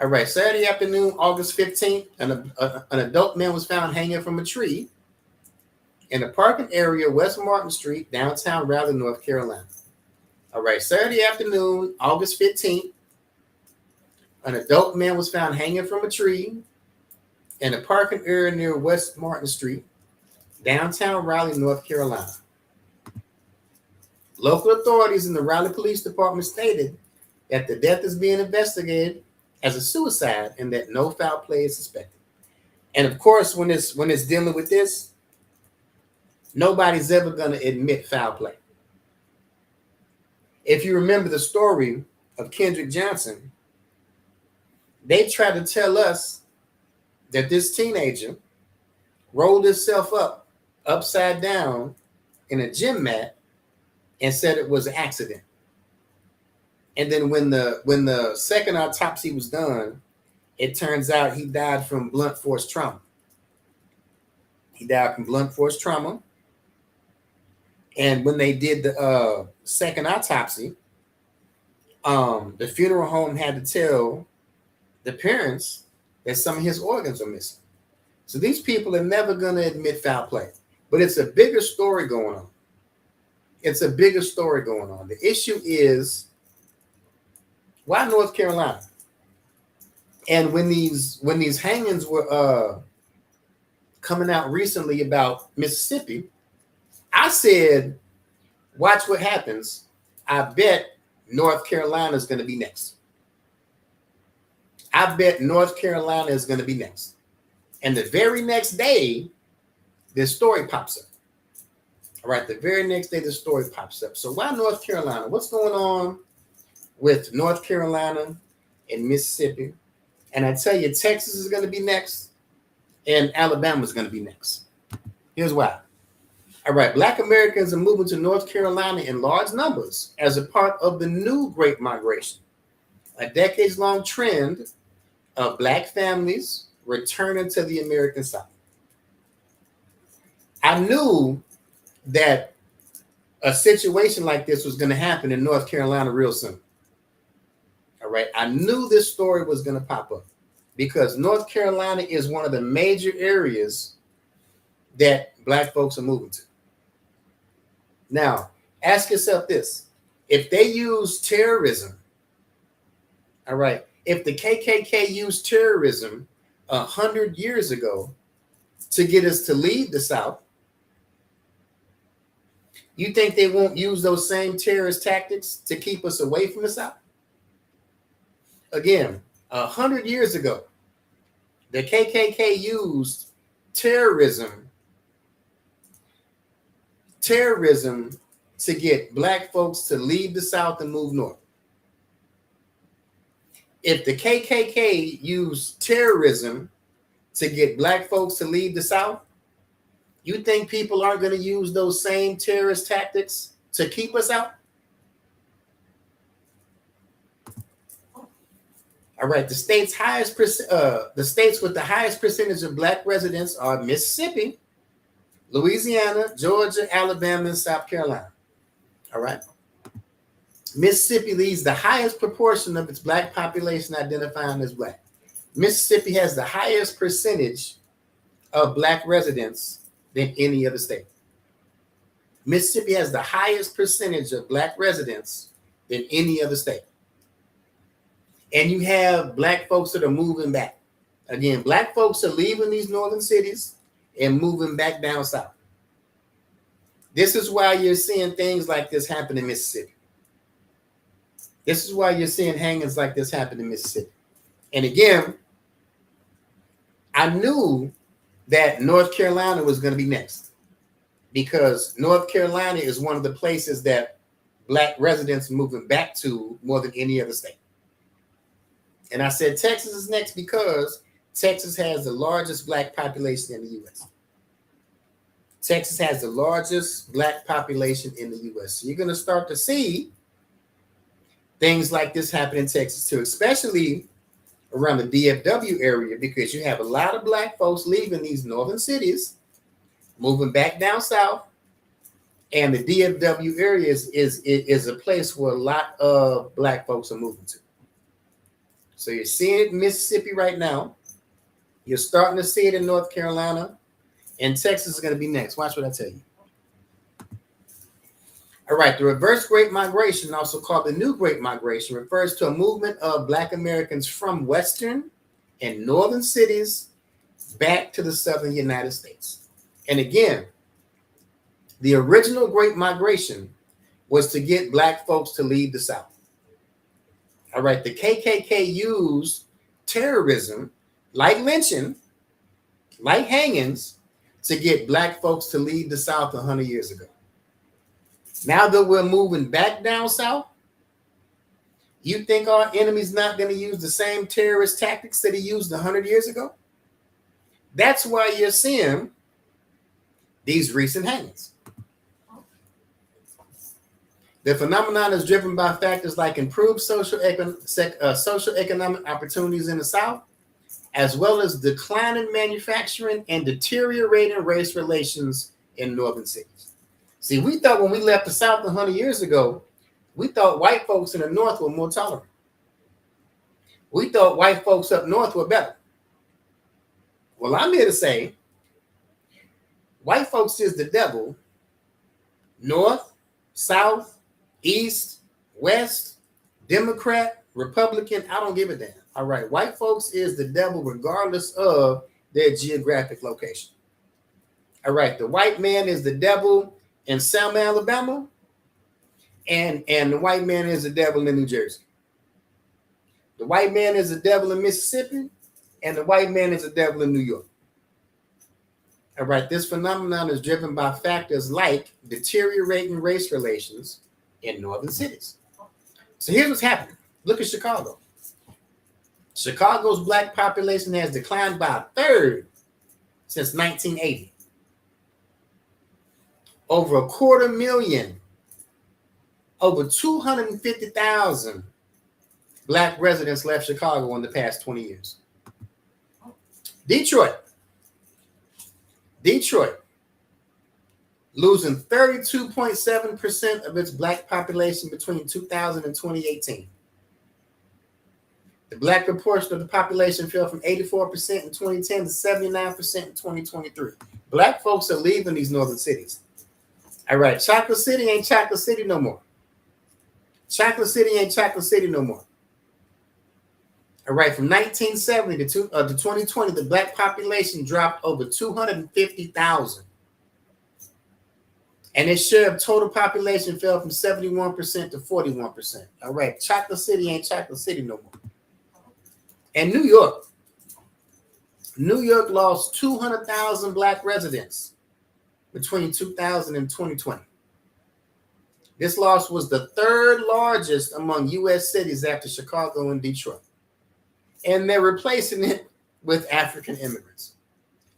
All right, Saturday afternoon, August 15th, an adult man was found hanging from a tree in a parking area, West Martin Street, downtown Raleigh, North Carolina. All right, Saturday afternoon, August 15th, an adult man was found hanging from a tree in a parking area near West Martin Street, downtown Raleigh, North Carolina. Local authorities in the Raleigh Police Department stated that the death is being investigated as a suicide and that no foul play is suspected. And of course, when it's dealing with this, nobody's ever going to admit foul play. If you remember the story of Kendrick Johnson, they tried to tell us that this teenager rolled himself up upside down in a gym mat and said it was an accident. And then when the second autopsy was done, it turns out he died from blunt force trauma. He died from blunt force trauma. And when they did the second autopsy, the funeral home had to tell the parents that some of his organs are missing. So these people are never going to admit foul play. But it's a bigger story going on. It's a bigger story going on. The issue is, why North Carolina? And when these hangings were coming out recently about Mississippi, I said, watch what happens. I bet North Carolina is going to be next. I bet North Carolina is going to be next. And the very next day, this story pops up. All right, the very next day, the story pops up. So why North Carolina? What's going on with North Carolina and Mississippi? And I tell you, Texas is going to be next, and Alabama is going to be next. Here's why. All right, Black Americans are moving to North Carolina in large numbers as a part of the new Great Migration, a decades-long trend of Black families returning to the American South. I knew that a situation like this was going to happen in North Carolina real soon. All right, I knew this story was going to pop up because North Carolina is one of the major areas that Black folks are moving to. Now, ask yourself this. If they use terrorism, all right, if the KKK used terrorism 100 years ago to get us to leave the South, you think they won't use those same terrorist tactics to keep us away from the South? Again, 100 years ago, the KKK used terrorism to get Black folks to leave the South and move north. If the KKK used terrorism to get Black folks to leave the South, you think people aren't going to use those same terrorist tactics to keep us out? All right, the states with the highest percentage of Black residents are Mississippi, Louisiana, Georgia, Alabama, and South Carolina. All right. Mississippi leads the highest proportion of its Black population identifying as Black. Mississippi has the highest percentage of Black residents than any other state. Mississippi has the highest percentage of Black residents than any other state. And you have Black folks that are moving back. Again, Black folks are leaving these northern cities and moving back down south. This is why you're seeing things like this happen in Mississippi. This is why you're seeing hangings like this happen in Mississippi. And again, I knew that North Carolina was going to be next because North Carolina is one of the places that Black residents are moving back to more than any other state. And I said Texas is next because Texas has the largest Black population in the U.S. Texas has the largest Black population in the U.S. So you're going to start to see things like this happen in Texas too, especially around the DFW area, because you have a lot of Black folks leaving these northern cities, moving back down south, and the DFW area is a place where a lot of Black folks are moving to. So you're seeing it in Mississippi right now. You're starting to see it in North Carolina, and Texas is going to be next. Watch what I tell you. All right, the reverse Great Migration, also called the New Great Migration, refers to a movement of Black Americans from western and northern cities back to the southern United States. And again, the original Great Migration was to get Black folks to leave the South. All right, the KKK used terrorism, like lynching, like hangings, to get Black folks to leave the South 100 years ago. Now that we're moving back down south, you think our enemy's not going to use the same terrorist tactics that he used 100 years ago? That's why you're seeing these recent hangings. The phenomenon is driven by factors like improved socioeconomic opportunities in the South, as well as declining manufacturing and deteriorating race relations in northern cities. See, we thought when we left the South 100 years ago, we thought white folks in the North were more tolerant. We thought white folks up north were better. Well, I'm here to say white folks is the devil. North, South, East, West, Democrat, Republican, I don't give a damn. All right, white folks is the devil regardless of their geographic location. All right, the white man is the devil in Selma, Alabama, and the white man is the devil in New Jersey. The white man is the devil in Mississippi, and the white man is the devil in New York. All right, this phenomenon is driven by factors like deteriorating race relations in northern cities. So here's what's happening. Look at Chicago. Chicago's black population has declined by a third since 1980. Over 250,000, over 250,000 black residents left Chicago in the past 20 years. Detroit, losing 32.7% of its black population between 2000 and 2018. The black proportion of the population fell from 84% in 2010 to 79% in 2023. Black folks are leaving these northern cities. All right, Chocolate City ain't Chocolate City no more. Chocolate City ain't Chocolate City no more. All right, from 1970 to 2020, the black population dropped over 250,000. And its share of total population fell from 71% to 41%. All right, Chocolate City ain't Chocolate City no more. And New York lost 200,000 black residents between 2000 and 2020. This loss was the third largest among U.S. cities after Chicago and Detroit. And they're replacing it with African immigrants.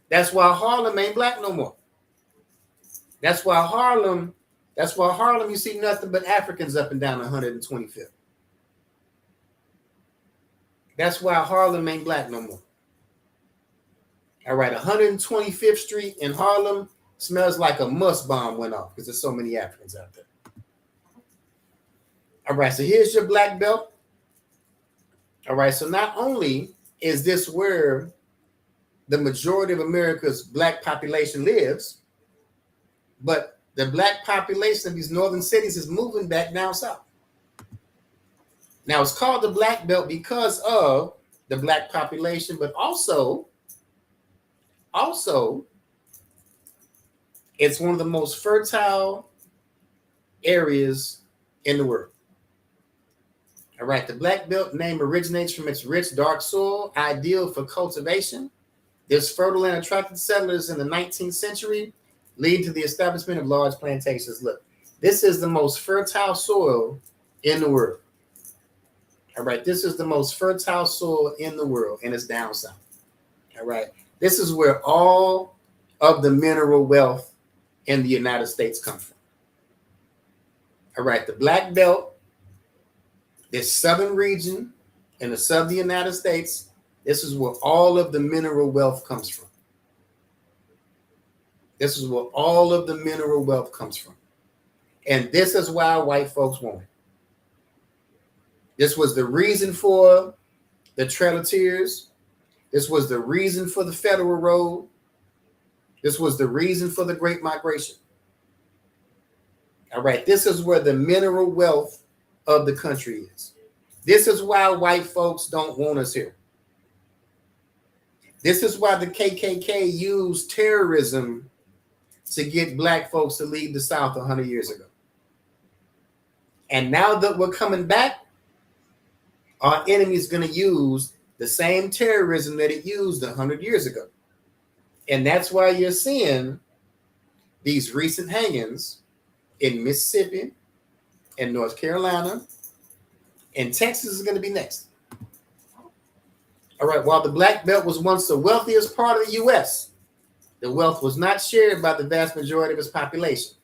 That's why Harlem ain't black no more. That's why Harlem you see nothing but Africans up and down 125th. That's why Harlem ain't black no more. All right, 125th Street in Harlem smells like a must bomb went off because there's so many Africans out there. All right, so here's your black belt. All right, so not only is this where the majority of America's black population lives, but the black population of these northern cities is moving back down south. Now, it's called the black belt because of the black population, but also, it's one of the most fertile areas in the world. All right, the black belt name originates from its rich, dark soil, ideal for cultivation. This fertile and attracted settlers in the 19th century, leading to the establishment of large plantations. Look, this is the most fertile soil in the world. All right, this is the most fertile soil in the world, and it's down south. All right, this is where all of the mineral wealth in the United States comes from. All right, the black belt, this southern region in the southern United States, this is where all of the mineral wealth comes from. This is where all of the mineral wealth comes from. And this is why white folks want it. This was the reason for the Trail of Tears. This was the reason for the Federal Road. This was the reason for the Great Migration. All right, this is where the mineral wealth of the country is. This is why white folks don't want us here. This is why the KKK used terrorism to get black folks to leave the South 100 years ago. And now that we're coming back, our enemy is going to use the same terrorism that it used 100 years ago. And that's why you're seeing these recent hangings in Mississippi and North Carolina, and Texas is going to be next. All right, while the black belt was once the wealthiest part of the U.S., the wealth was not shared by the vast majority of its population.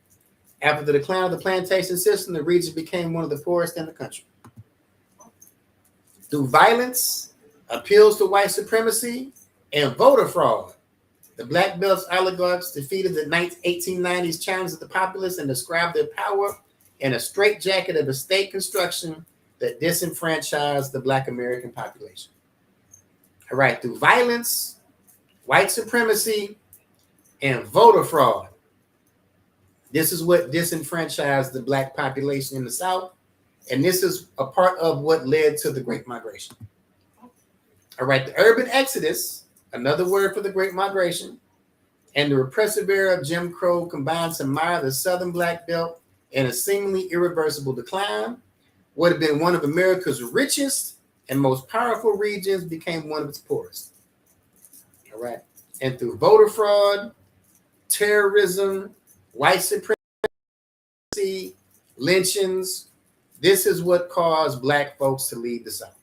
After the decline of the plantation system, the region became one of the poorest in the country. Through violence, appeals to white supremacy, and voter fraud, the black belt's oligarchs defeated the 1890s challenge of the populace and described their power in a straitjacket of estate construction that disenfranchised the black American population. All right, through violence, white supremacy, and voter fraud, this is what disenfranchised the black population in the South, and this is a part of what led to the Great Migration. All right, the urban exodus, another word for the Great Migration, and the repressive era of Jim Crow combined to mire the Southern black belt in a seemingly irreversible decline. Would have been one of America's richest and most powerful regions became one of its poorest. All right, and through voter fraud, terrorism, white supremacy, lynchings. This is what caused black folks to leave the South.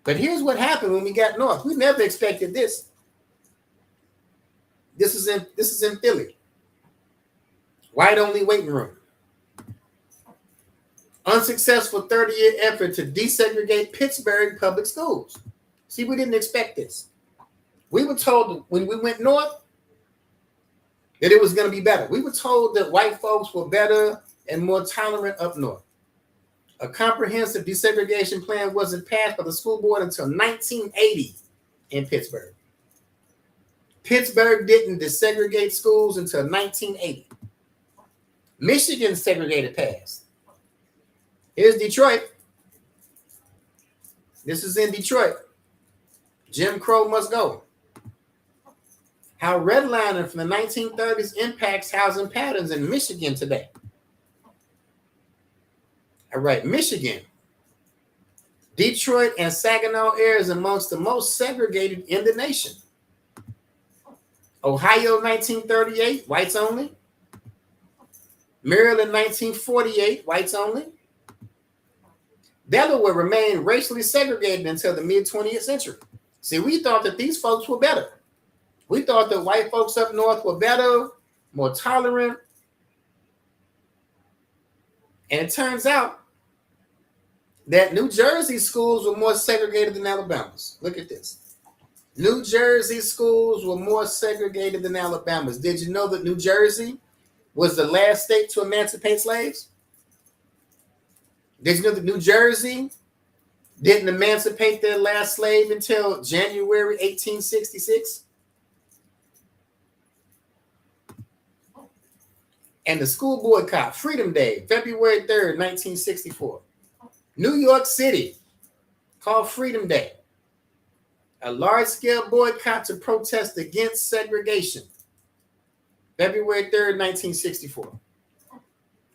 But here's what happened when we got north. We never expected this. This is in Philly. White only waiting room. Unsuccessful 30-year effort to desegregate Pittsburgh public schools. See, we didn't expect this. We were told when we went north that it was going to be better. We were told that white folks were better and more tolerant up north. A comprehensive desegregation plan wasn't passed by the school board until 1980 in Pittsburgh. Pittsburgh didn't desegregate schools until 1980. Michigan segregated past. Here's Detroit. This is in Detroit. Jim Crow must go. How redlining from the 1930s impacts housing patterns in Michigan today. All right, Michigan. Detroit and Saginaw areas amongst the most segregated in the nation. Ohio, 1938, whites only. Maryland, 1948, whites only. Delaware remained racially segregated until the mid-20th century. See, we thought that these folks were better. We thought that white folks up north were better, more tolerant. And it turns out that New Jersey schools were more segregated than Alabama's. Look at this. New Jersey schools were more segregated than Alabama's. Did you know that New Jersey was the last state to emancipate slaves? Did you know that New Jersey didn't emancipate their last slave until January 1866? And the school boycott, Freedom Day, February 3rd, 1964. New York City, called Freedom Day. A large-scale boycott to protest against segregation, February 3rd, 1964.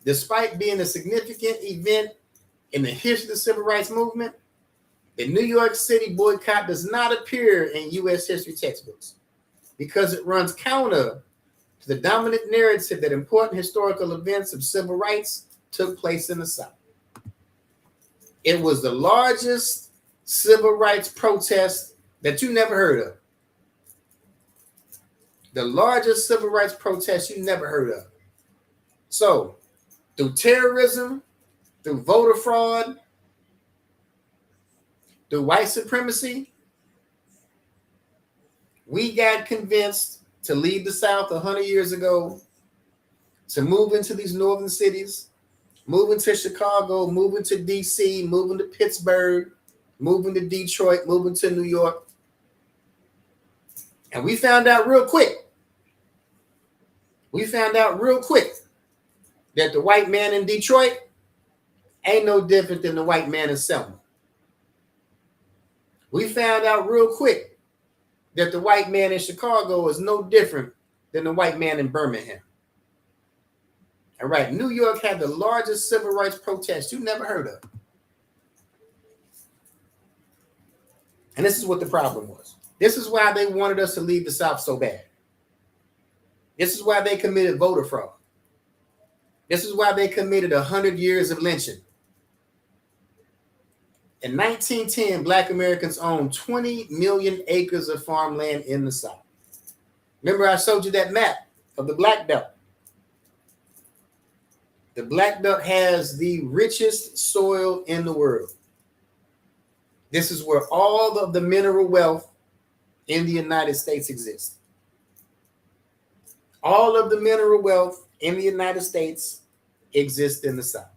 Despite being a significant event in the history of the civil rights movement, the New York City boycott does not appear in U.S. history textbooks because it runs counter to the dominant narrative that important historical events of civil rights took place in the South. It was the largest civil rights protest that you never heard of. The largest civil rights protest you never heard of. So, through terrorism, through voter fraud, through white supremacy, we got convinced to leave the South 100 years ago, to move into these northern cities, moving to Chicago, moving to DC, moving to Pittsburgh, moving to Detroit, moving to New York. And we found out real quick that the white man in Detroit ain't no different than the white man in Selma. We found out real quick that the white man in Chicago is no different than the white man in Birmingham. All right, New York had the largest civil rights protest you never heard of. And this is what the problem was. This is why they wanted us to leave the South so bad. This is why they committed voter fraud. This is why they committed 100 years of lynching. In 1910, Black Americans owned 20 million acres of farmland in the South. Remember, I showed you that map of the Black Belt. The Black Belt has the richest soil in the world. This is where all of the mineral wealth in the United States exists. All of the mineral wealth in the United States exists in the South.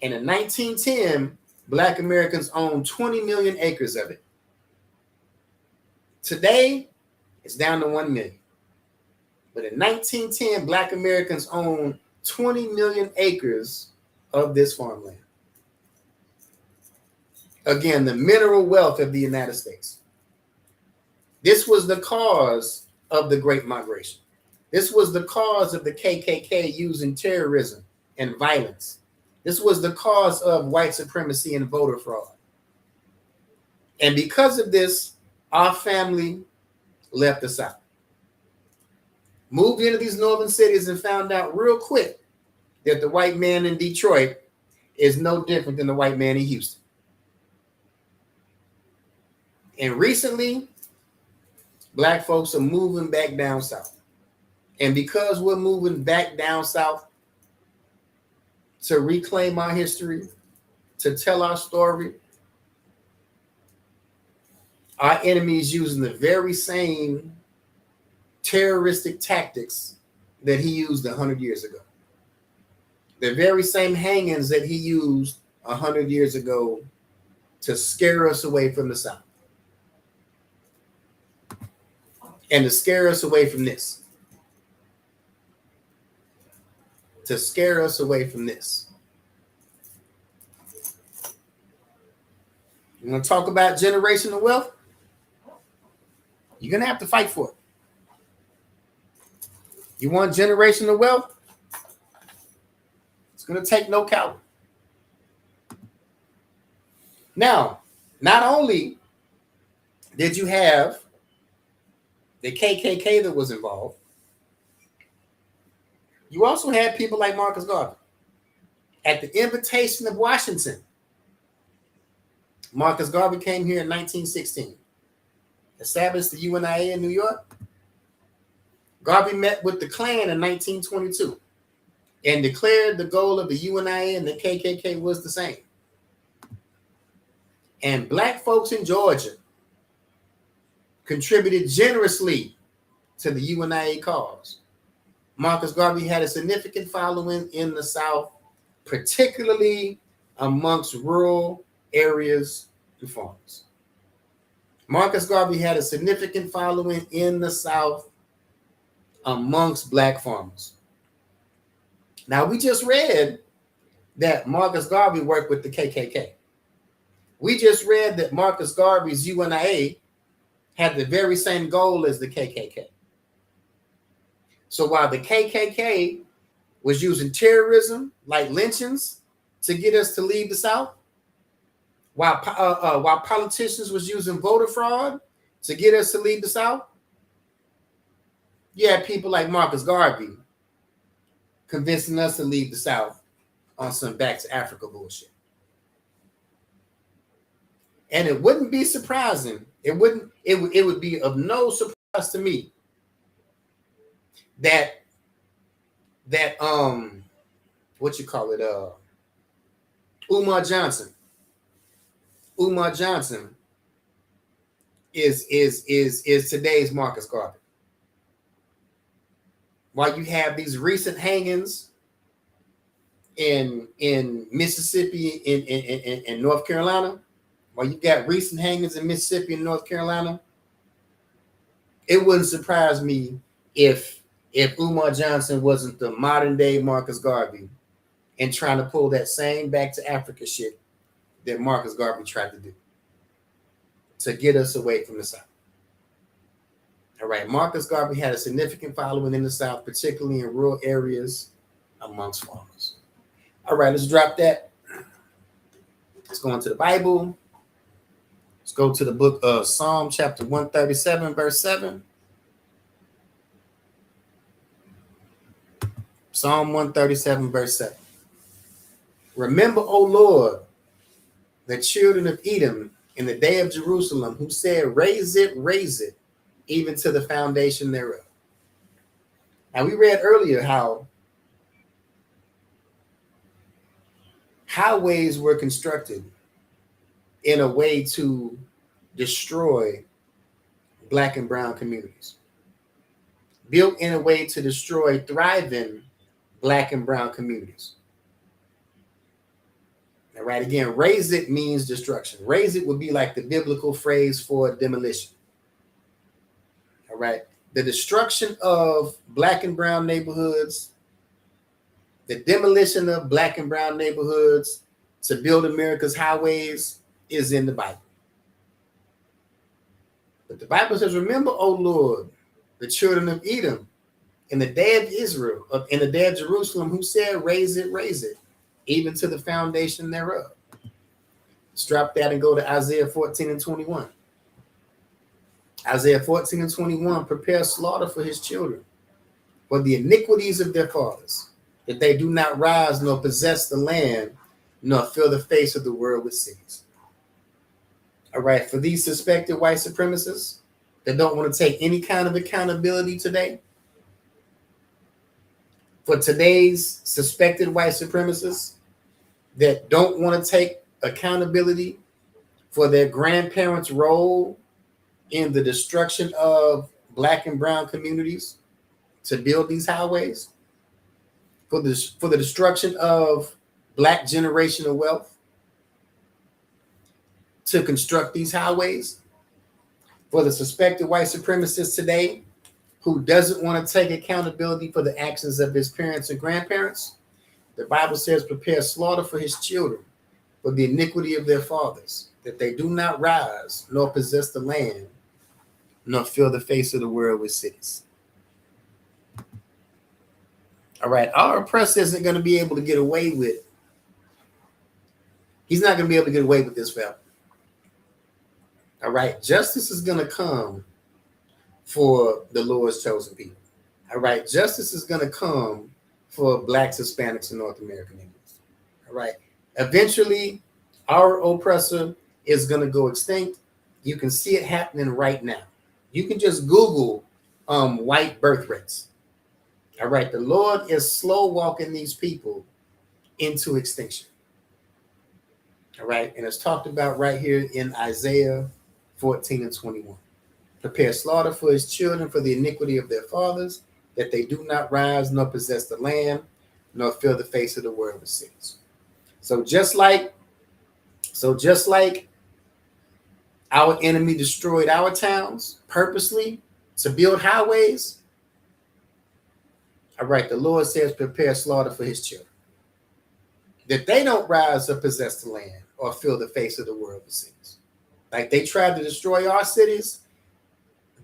And in 1910, Black Americans owned 20 million acres of it. Today, it's down to 1 million. But in 1910, Black Americans owned 20 million acres of this farmland. Again, the mineral wealth of the United States. This was the cause of the Great Migration. This was the cause of the KKK using terrorism and violence. This was the cause of white supremacy and voter fraud. And because of this, our family left the South. moved into these northern cities and found out real quick that the white man in Detroit is no different than the white man in Houston. And recently, black folks are moving back down south. And because we're moving back down south to reclaim our history, to tell our story, our enemy is using the very same terroristic tactics that he used 100 years ago. The very same hangings that he used 100 years ago to scare us away from the South. And to scare us away from this. To scare us away from this. You want to talk about generational wealth? You're going to have to fight for it. You want generational wealth? It's going to take no coward. Now, not only did you have the KKK that was involved, you also had people like Marcus Garvey. At the invitation of Washington, Marcus Garvey came here in 1916, established the UNIA in New York. Garvey met with the Klan in 1922 and declared the goal of the UNIA and the KKK was the same. And black folks in Georgia contributed generously to the UNIA cause. Marcus Garvey had a significant following in the South, particularly amongst rural areas and farms. Marcus Garvey had a significant following in the South amongst black farmers. Now, we just read that Marcus Garvey worked with the KKK. We just read that Marcus Garvey's UNIA had the very same goal as the KKK. So while the KKK was using terrorism like lynchings to get us to leave the South, while politicians was using voter fraud to get us to leave the South, you had people like Marcus Garvey convincing us to leave the South on some back to Africa bullshit. And it wouldn't be surprising. It would be of no surprise to me that Umar Johnson is today's Marcus Garvey. While you have these recent hangings in Mississippi and North Carolina, while you got recent hangings in Mississippi and North Carolina, it wouldn't surprise me if Umar Johnson wasn't the modern day Marcus Garvey and trying to pull that same back to Africa shit that Marcus Garvey tried to do to get us away from the South. All right, Marcus Garvey had a significant following in the South, particularly in rural areas amongst farmers. All right, let's drop that. Let's go into the Bible. Let's go to the book of Psalm chapter 137, verse 7. Psalm 137, verse 7. Remember, O Lord, the children of Edom in the day of Jerusalem, who said, raise it, even to the foundation thereof. Now, we read earlier how highways were constructed in a way to destroy black and brown communities, built in a way to destroy thriving black and brown communities. All right, again, raise it means destruction. Raise it would be like the biblical phrase for demolition. All right, the destruction of black and brown neighborhoods, the demolition of black and brown neighborhoods to build America's highways is in the Bible. But the Bible says, remember, O Lord, the children of Edom in the day of Israel, in the day of Jerusalem, who said, raise it, even to the foundation thereof. Let's drop that and go to Isaiah 14 and 21. Isaiah 14 and 21, prepare slaughter for his children. for the iniquities of their fathers, that they do not rise nor possess the land, nor fill the face of the world with cities. All right, for these suspected white supremacists that don't want to take any kind of accountability today, for today's suspected white supremacists that don't want to take accountability for their grandparents' role in the destruction of Black and brown communities to build these highways, for the destruction of Black generational wealth to construct these highways, for the suspected white supremacists today who doesn't want to take accountability for the actions of his parents and grandparents. The Bible says, prepare slaughter for his children, for the iniquity of their fathers, that they do not rise nor possess the land, nor fill the face of the world with cities. All right, our oppressor isn't going to be able to get away with. He's not going to be able to get away with this forever. All right, justice is going to come for the Lord's chosen people. All right, justice is going to come for Blacks, Hispanics, and North American Indians. All right, eventually our oppressor is going to go extinct. You can see it happening right now. You can just Google white birth rates. All right, the Lord is slow walking these people into extinction. All right, and it's talked about right here in Isaiah 14 and 21. Prepare slaughter for his children, for the iniquity of their fathers, that they do not rise nor possess the land, nor fill the face of the world with sins. So just like our enemy destroyed our towns purposely to build highways, all right, the Lord says prepare slaughter for his children, that they don't rise or possess the land or fill the face of the world with sins. Like they tried to destroy our cities,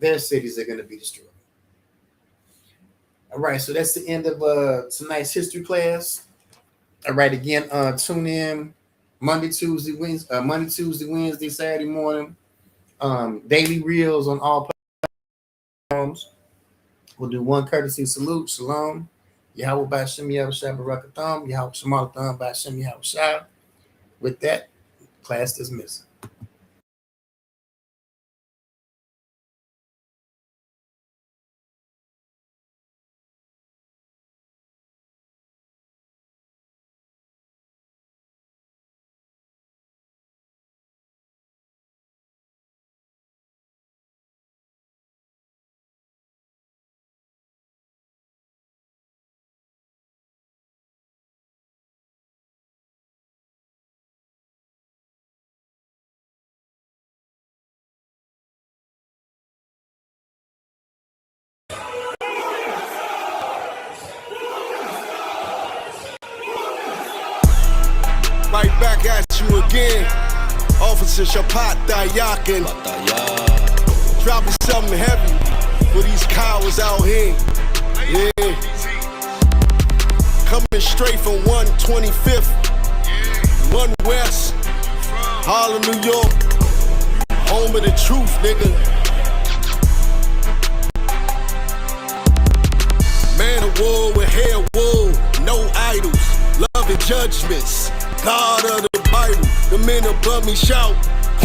their cities are going to be destroyed. All right, so that's the end of tonight's history class. All right, again, tune in Monday, Tuesday, Wednesday, Saturday morning. Daily reels on all platforms. We'll do one courtesy salute. Shalom. Yahweh Ba'Shem Yahushua Barakatham. Yahweh Shemalatham Ba'Shem Yahushua. With that, class dismissed.
Right back at you again. Officer Shapat Dayakin. Dropping something heavy for these cowards out here. Yeah. Coming straight from 125th, 1 West, Harlem, New York. Home of the truth, nigga. Man of war with hair wool, no idols, love and judgments. God of the Bible, the men above me shout,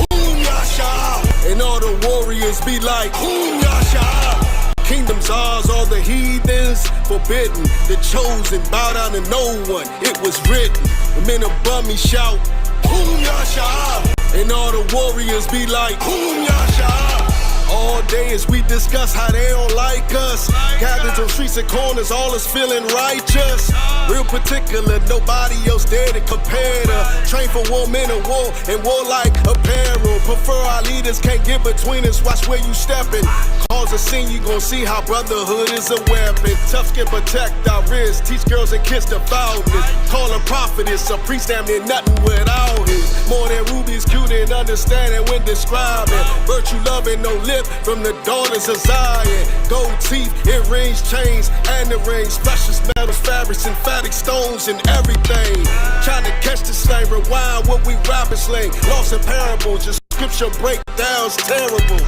Boom Yasha, and all the warriors be like, Boom Yasha. Kingdom's ours, all the heathens forbidden. The chosen bow down to no one, it was written. The men above me shout, Boom Yasha, and all the warriors be like, Boom Yasha. All day as we discuss how they don't like us. Gathered on streets and corners, all is feeling righteous. Real particular, nobody else there to compare to. Train for war, men of war, and warlike apparel. Prefer our leaders, can't get between us, watch where you stepping. Cause a scene, you gon' see how brotherhood is a weapon. Tough skin protect our wrists, teach girls and kids devoutness. Call a prophetess, a priest damn near nothing without it. More than rubies, cute and understanding when describing. Virtue loving, no lip from the daughters of Zion. Gold teeth, earrings, chains, and the rings. Precious metals, fabrics, emphatic stones, and everything. Trying to catch the slang, rewind what we rapping slang. Lost in parables, just scripture breakdowns terrible.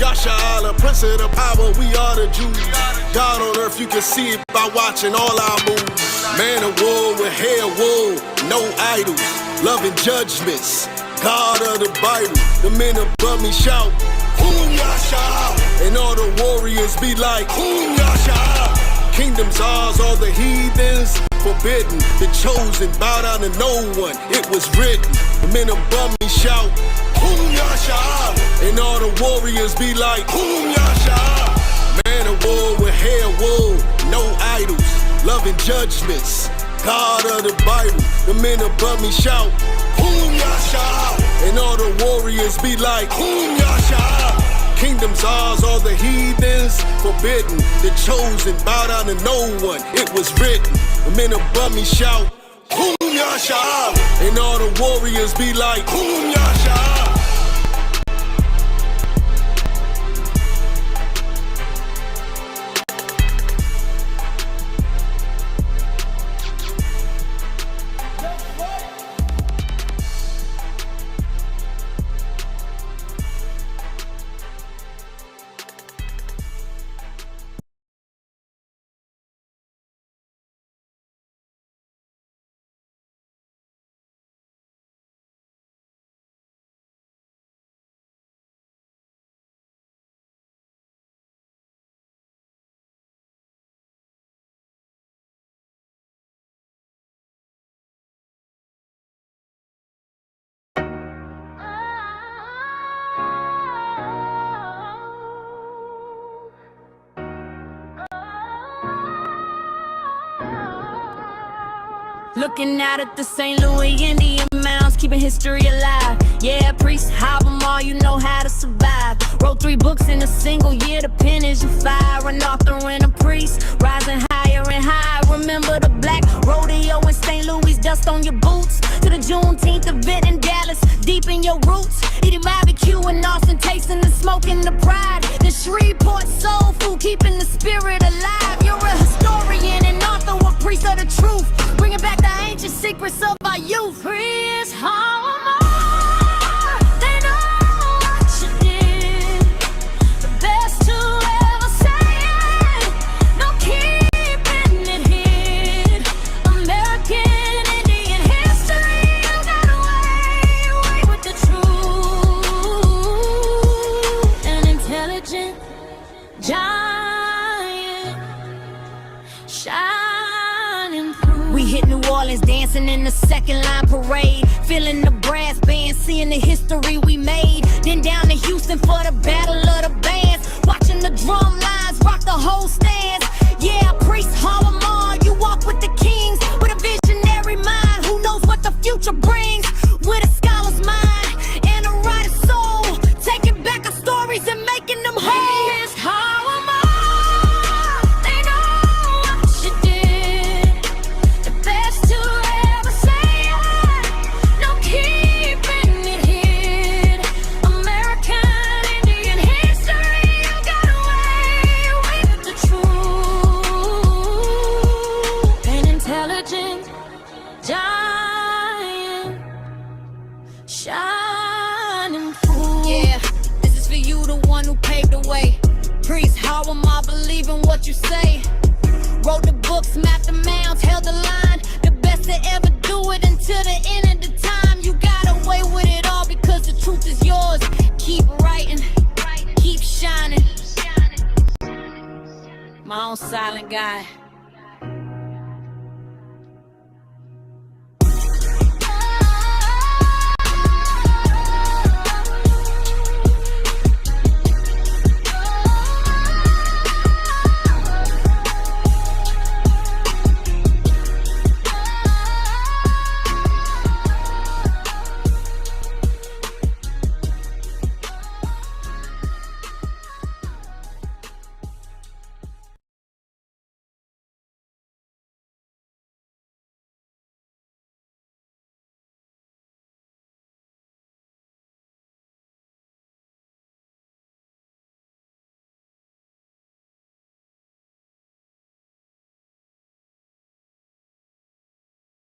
Yasha Allah, Prince of the power, we are the Jews. God on earth, you can see it by watching all our moves. Man of war with hair wool, no idols, loving judgments, God of the Bible. The men above me shout, Whom Yasha? And all the warriors be like, Whom Yasha? Kingdoms ours, all the heathens forbidden. The chosen bow down to no one, it was written. The men above me shout, Whom Yasha? And all the warriors be like, Whom Yasha? Man of war with hair wool, no idols, loving judgments, God of the Bible. The men above me shout, Whom Yasha? And all the warriors be like, Whom Yasha? Kingdoms ours, all the heathens forbidden. The chosen bow down to no one, it was written. The men above me shout, Whom Yasha? And all the warriors be like, Whom Yasha?
Looking out at the St. Louis Indian mounds, keeping history alive. Yeah, priest, hop 'em all, you know how to survive. Wrote 3 books in a single year, the pen is your fire. An author and a priest, rising higher and higher. Remember the black rodeo in St. Louis, dust on your boots. To the Juneteenth event in Dallas, deep in your roots. Eating barbecue in Austin, tasting the smoke and the pride. The Shreveport soul food, keeping the spirit alive. You're a historian and author, a priest of the truth. Bringing back the ancient secrets of our youth. Free is home. They know what you did. The best to ever say it. No keeping it hid. American Indian history. You got away with the truth. An intelligent giant shining through. We hit New Orleans, dancing in the second line parade, feeling the brass band, seeing the history we made. Then down to Houston for the battle of the bands, watching the drum lines rock the whole stands. Yeah, priest Harlem, you walk with the kings, with a visionary mind who knows what the future brings. With a scholar's mind and a writer's soul, taking back our stories and making them whole. It's Harlem. Giant shining through. Yeah, this is for you, the one who paved the way. Priest, how am I believing what you say? Wrote the books, mapped the mounds, held the line. The best to ever do it until the end of the time. You got away with it all because the truth is yours. Keep writing, keep shining. My own silent guy.